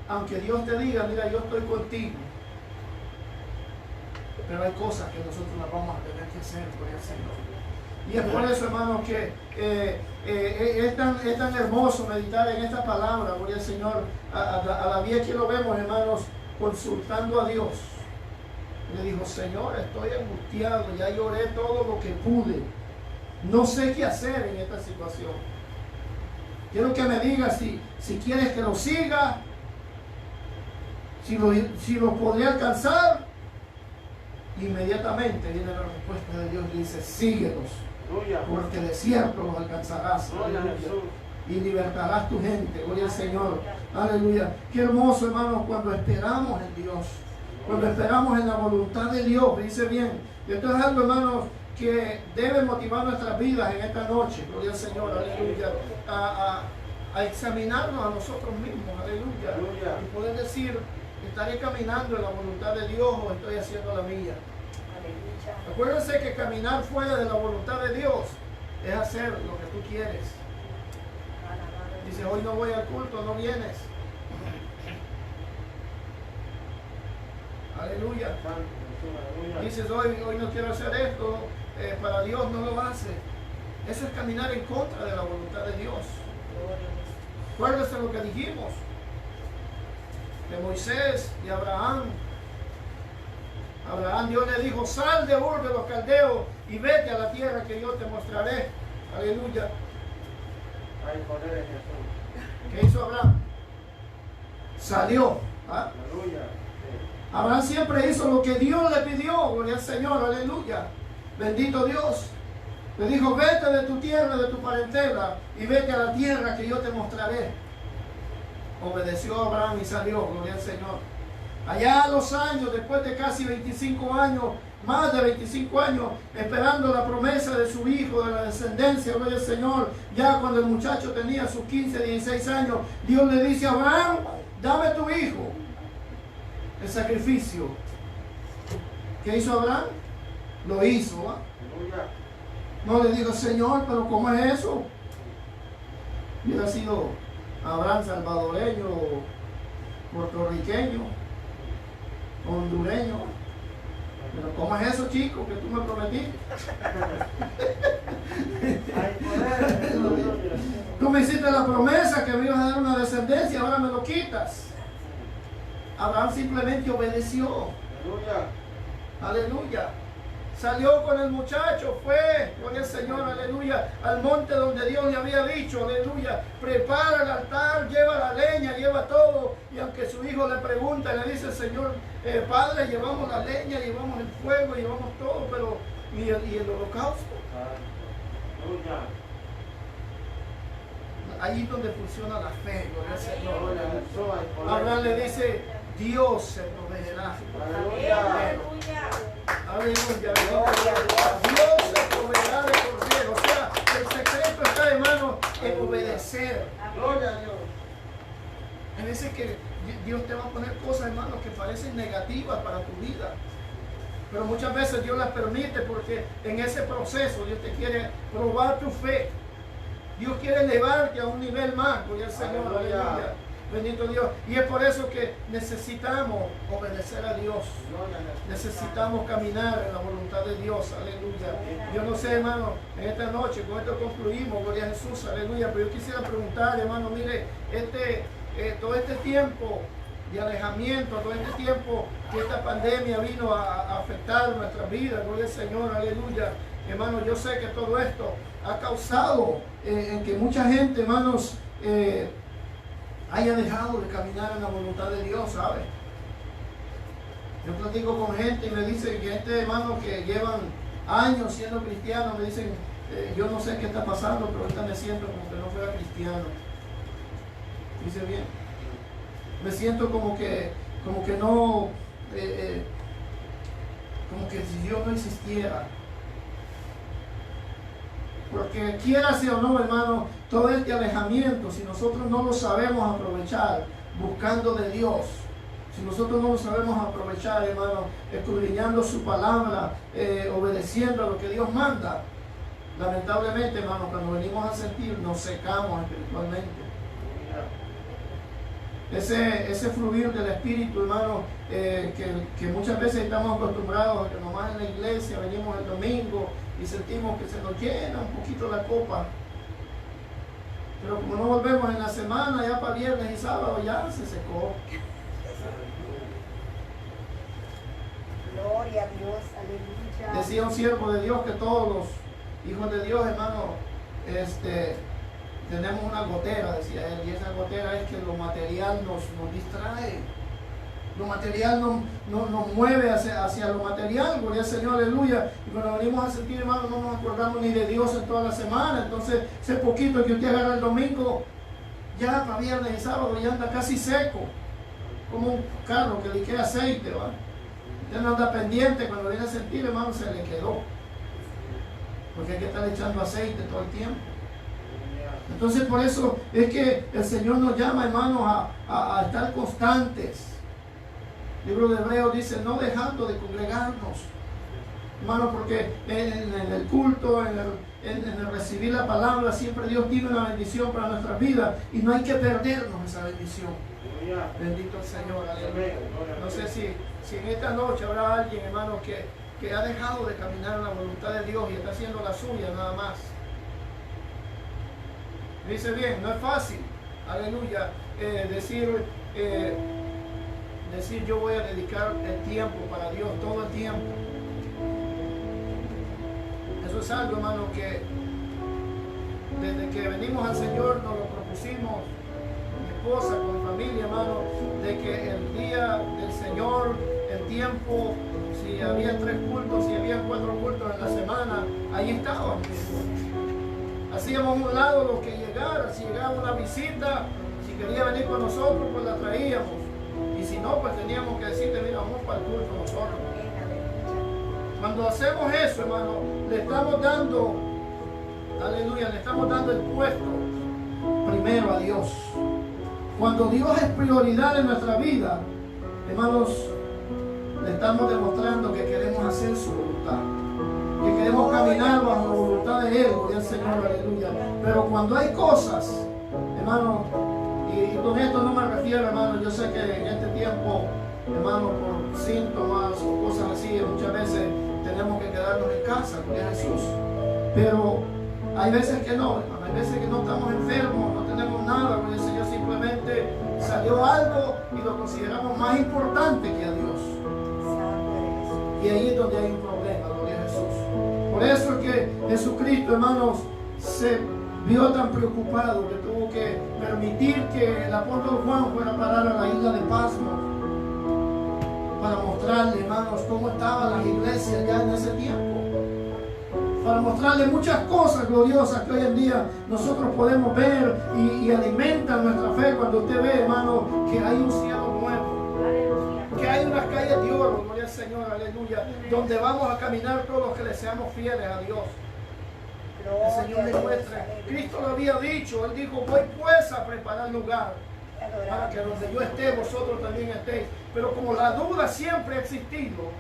Speaker 2: aunque Dios te diga, mira, yo estoy contigo, pero hay cosas que nosotros las vamos a tener que hacer, gloria al Señor. Y es por eso, hermanos, que es tan hermoso meditar en esta palabra, gloria al Señor. A la vez que lo vemos, hermanos, consultando a Dios. Le dijo, Señor, estoy angustiado, ya lloré todo lo que pude. No sé qué hacer en esta situación. Quiero que me digas si quieres que lo siga, si lo podría alcanzar. Inmediatamente viene la respuesta de Dios y dice, síguelos, porque de cierto los alcanzarás. Aleluya. Y libertarás tu gente. Gloria al Señor. Aleluya. Qué hermoso, hermanos, cuando esperamos en Dios. Cuando esperamos en la voluntad de Dios. Dice bien. Y esto es algo, hermanos, que debe motivar nuestras vidas en esta noche. Gloria al Señor. Aleluya. A examinarnos a nosotros mismos. Aleluya. Y poder decir, ¿estaré caminando en la voluntad de Dios o estoy haciendo la mía? Acuérdense que caminar fuera de la voluntad de Dios es hacer lo que tú quieres. Dices, hoy no voy al culto, no vienes. Aleluya. Dices, hoy no quiero hacer esto, para Dios no lo hace. Eso es caminar en contra de la voluntad de Dios. Acuérdense lo que dijimos de Moisés y Abraham. Abraham, Dios le dijo, sal de Ur de los Caldeos y vete a la tierra que yo te mostraré. Aleluya.
Speaker 1: Hay poder en Jesús.
Speaker 2: ¿Qué hizo Abraham? Salió. ¿Ah?
Speaker 1: Aleluya.
Speaker 2: Abraham siempre hizo lo que Dios le pidió. Gloria al Señor, aleluya. Bendito Dios. Le dijo, vete de tu tierra, de tu parentela y vete a la tierra que yo te mostraré. Obedeció Abraham y salió, gloria al Señor. Allá a los años, después de casi 25 años, más de 25 años, esperando la promesa de su hijo, de la descendencia, gloria al Señor, ya cuando el muchacho tenía sus 15, 16 años, Dios le dice a Abraham, dame tu hijo, el sacrificio. ¿Qué hizo Abraham? Lo hizo. No le dijo, Señor, pero ¿cómo es eso? Hubiera sido Abraham salvadoreño, puertorriqueño, hondureño. Pero ¿cómo es eso, chico, que tú me prometiste? Tú me hiciste la promesa que me ibas a dar una descendencia, ahora me lo quitas. Abraham simplemente obedeció. Aleluya. Salió con el muchacho, fue con el Señor, aleluya, al monte donde Dios le había dicho, aleluya, prepara el altar, lleva la leña, lleva todo. Y aunque su hijo le pregunta, le dice, Señor, Padre, llevamos la leña, llevamos el fuego, llevamos todo, pero ¿y el holocausto? Allí es donde funciona la fe, gloria al Señor. Abraham le dice, Dios se proveerá.
Speaker 4: Aleluya.
Speaker 2: Aleluya. Dios se proveerá de cordero. O sea, el secreto está, hermano, en obedecer.
Speaker 1: Gloria a Dios.
Speaker 2: Hay veces que Dios te va a poner cosas, hermano, que parecen negativas para tu vida. Pero muchas veces Dios las permite porque en ese proceso Dios te quiere probar tu fe. Dios quiere elevarte a un nivel más. Gloria al Señor. Aleluya. Bendito Dios. Y es por eso que necesitamos obedecer a Dios. Necesitamos caminar en la voluntad de Dios. Aleluya. Yo no sé, hermano, en esta noche, con esto concluimos. Gloria a Jesús. Aleluya. Pero yo quisiera preguntar, hermano, mire, todo este tiempo de alejamiento, todo este tiempo que esta pandemia vino a afectar nuestra vida. Gloria al Señor. Aleluya. Hermano, yo sé que todo esto ha causado en que mucha gente, hermanos, haya dejado de caminar en la voluntad de Dios, ¿sabe? Yo platico con gente y me dicen que hermanos que llevan años siendo cristianos, me dicen, yo no sé qué está pasando, pero ahorita me siento como que no fuera cristiano. Dice bien. Me siento como que no, como que si Dios no existiera. Porque quiera sea o no, hermano, todo este alejamiento, si nosotros no lo sabemos aprovechar buscando de Dios, si nosotros no lo sabemos aprovechar, hermano, escudriñando su palabra, obedeciendo a lo que Dios manda, lamentablemente, hermano, cuando venimos a sentir, nos secamos espiritualmente. Ese fluir del Espíritu, hermano, que muchas veces estamos acostumbrados a que nomás en la iglesia venimos el domingo y sentimos que se nos llena un poquito la copa. Pero como no volvemos en la semana, ya para viernes y sábado ya se secó.
Speaker 4: Gloria a Dios, aleluya.
Speaker 2: Decía un siervo de Dios que todos los hijos de Dios, hermano, tenemos una gotera, decía él, y esa gotera es que lo material nos distrae. Lo material nos mueve hacia lo material, gloria al Señor, aleluya. Y cuando venimos a sentir, hermano, no nos acordamos ni de Dios en toda la semana. Entonces, ese poquito que usted agarra el domingo, ya para viernes y sábado ya anda casi seco, como un carro que le queda aceite, ¿va? Usted no anda pendiente, cuando viene a sentir, hermano, se le quedó. Porque hay que estar echando aceite todo el tiempo. Entonces, por eso es que el Señor nos llama, hermanos, a estar constantes. El libro de Hebreos dice, no dejando de congregarnos, hermano, porque en el culto, en el recibir la palabra, siempre Dios tiene una bendición para nuestras vidas y no hay que perdernos esa bendición. Bendito el Señor, aleluya. No sé si en esta noche habrá alguien, hermano, que ha dejado de caminar en la voluntad de Dios y está haciendo la suya nada más. Dice bien, no es fácil, aleluya, decir yo voy a dedicar el tiempo para Dios, todo el tiempo. Eso es algo, hermano, que desde que venimos al Señor nos lo propusimos con mi esposa, con mi familia, hermano, de que el día del Señor, el tiempo, si había 3 cultos, si había 4 cultos en la semana, ahí estábamos. Hacíamos un lado lo que llegara, si llegaba una visita, si quería venir con nosotros, pues la traíamos. Y si no, pues teníamos que decirle, mira, vamos para el culto nosotros. Cuando hacemos eso, hermano, le estamos dando, aleluya, le estamos dando el puesto primero a Dios. Cuando Dios es prioridad en nuestra vida, hermanos, le estamos demostrando que queremos hacer su voluntad. Que queremos caminar bajo la voluntad de Él, gloria al Señor, aleluya. Pero cuando hay cosas, hermano, y con esto no me refiero, hermano, yo sé que en este tiempo, hermano, por síntomas o cosas así, muchas veces tenemos que quedarnos en casa, gloria a Jesús. Pero hay veces que no, hermano, hay veces que no estamos enfermos, no tenemos nada, gloria al Señor, simplemente salió algo y lo consideramos más importante que a Dios. Y ahí es donde hay un problema, gloria a Jesús. Por eso es que Jesucristo, hermanos, se vio tan preocupado que tuvo que permitir que el apóstol Juan fuera a parar a la isla de Patmos para mostrarle, hermanos, cómo estaban las iglesias ya en ese tiempo. Para mostrarle muchas cosas gloriosas que hoy en día nosotros podemos ver y alimentan nuestra fe cuando usted ve, hermano, que hay un cielo nuevo. Que hay unas calles de oro, gloria al Señor, aleluya, donde vamos a caminar todos los que le seamos fieles a Dios. El Señor le muestra. Cristo lo había dicho, Él dijo, voy pues a preparar lugar para que donde yo esté, vosotros también estéis. Pero como la duda siempre ha existido,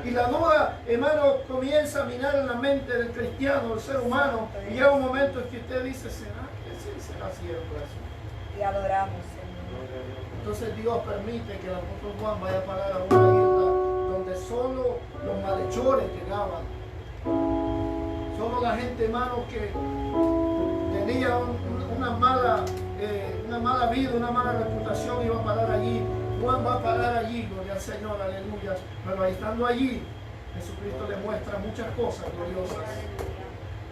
Speaker 2: y la duda, hermano, comienza a minar en la mente del cristiano, del ser humano, y llega un momento en que usted dice, ¿será que sí será cierto eso?
Speaker 4: Y adoramos, Señor.
Speaker 2: Entonces Dios permite que el apóstol Juan vaya a parar a una isla donde solo los malhechores llegaban. Solo la gente, hermano, que tenía una mala vida, una mala reputación iba a parar allí. Juan va a parar allí, gloria al Señor, aleluya. Pero ahí estando allí, Jesucristo le muestra muchas cosas gloriosas.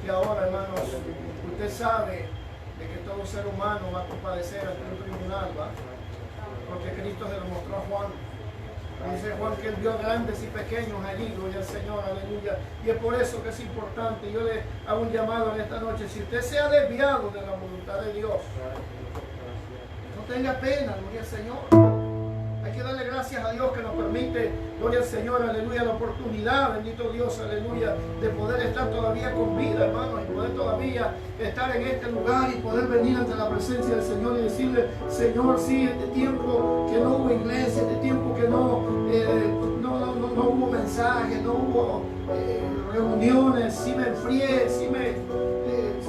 Speaker 2: Que ahora, hermanos, usted sabe de que todo ser humano va a compadecer ante un tribunal, ¿va? Porque Cristo se lo mostró a Juan. Dice Juan que él vio grandes y pequeños allí, gloria al Señor, aleluya. Y es por eso que es importante. Yo le hago un llamado en esta noche. Si usted se ha desviado de la voluntad de Dios, no tenga pena, gloria al Señor. Hay que darle gracias a Dios que nos permite, gloria al Señor, aleluya, la oportunidad, bendito Dios, aleluya, de poder estar todavía con vida, hermanos, y poder todavía estar en este lugar y poder venir ante la presencia del Señor y decirle, Señor, sí, este tiempo que no hubo iglesia, este tiempo que no hubo mensaje, no hubo reuniones, si me enfrié, si me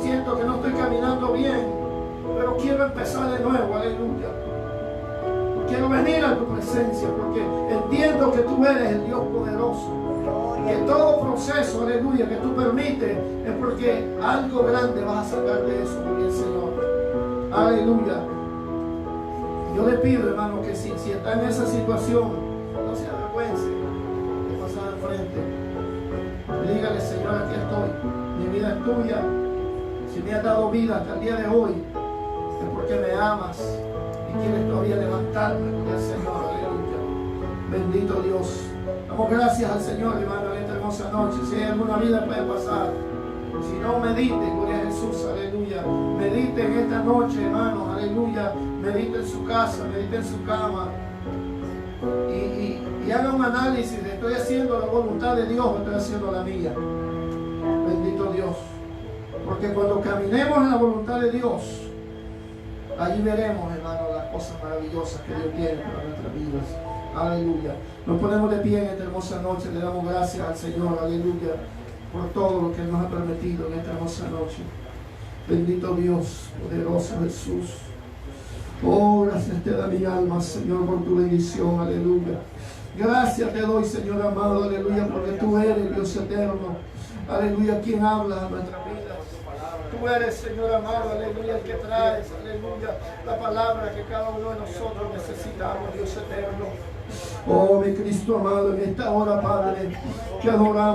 Speaker 2: siento que no estoy caminando bien, pero quiero empezar de nuevo, aleluya. Quiero venir a tu presencia porque entiendo que tú eres el Dios poderoso. Que todo proceso, aleluya, que tú permites es porque algo grande vas a sacar de eso, gloria al Señor. Aleluya. Yo le pido, hermano, que si está en esa situación, no se avergüence de pasar al frente. Dígale, Señor, aquí estoy. Mi vida es tuya. Si me has dado vida hasta el día de hoy, es porque me amas y quieres todavía levantarme, gloria al Señor. Aleluya. Bendito Dios. Damos gracias al Señor, hermano, en esta hermosa noche. Si hay alguna vida puede pasar. Si no, medite, gloria a Jesús, aleluya. Medite en esta noche, hermano, aleluya. Medite en su casa, medite en su cama. Y haga un análisis de estoy haciendo la voluntad de Dios o estoy haciendo la mía. Bendito Dios. Porque cuando caminemos en la voluntad de Dios, allí veremos, hermano, las cosas maravillosas que Dios tiene para nuestras vidas. Aleluya. Nos ponemos de pie en esta hermosa noche. Le damos gracias al Señor, aleluya, por todo lo que Él nos ha permitido en esta hermosa noche. Bendito Dios, poderoso Jesús. Oh, gracias te da mi alma, Señor, por tu bendición, aleluya. Gracias te doy, Señor amado, aleluya, porque tú eres Dios eterno. Aleluya, quien habla a nuestras vidas. Tú eres, Señor amado, aleluya, el que traes, aleluya, la palabra que cada uno de nosotros necesitamos, Dios eterno. Oh, mi Cristo amado, en esta hora, Padre, te adoramos.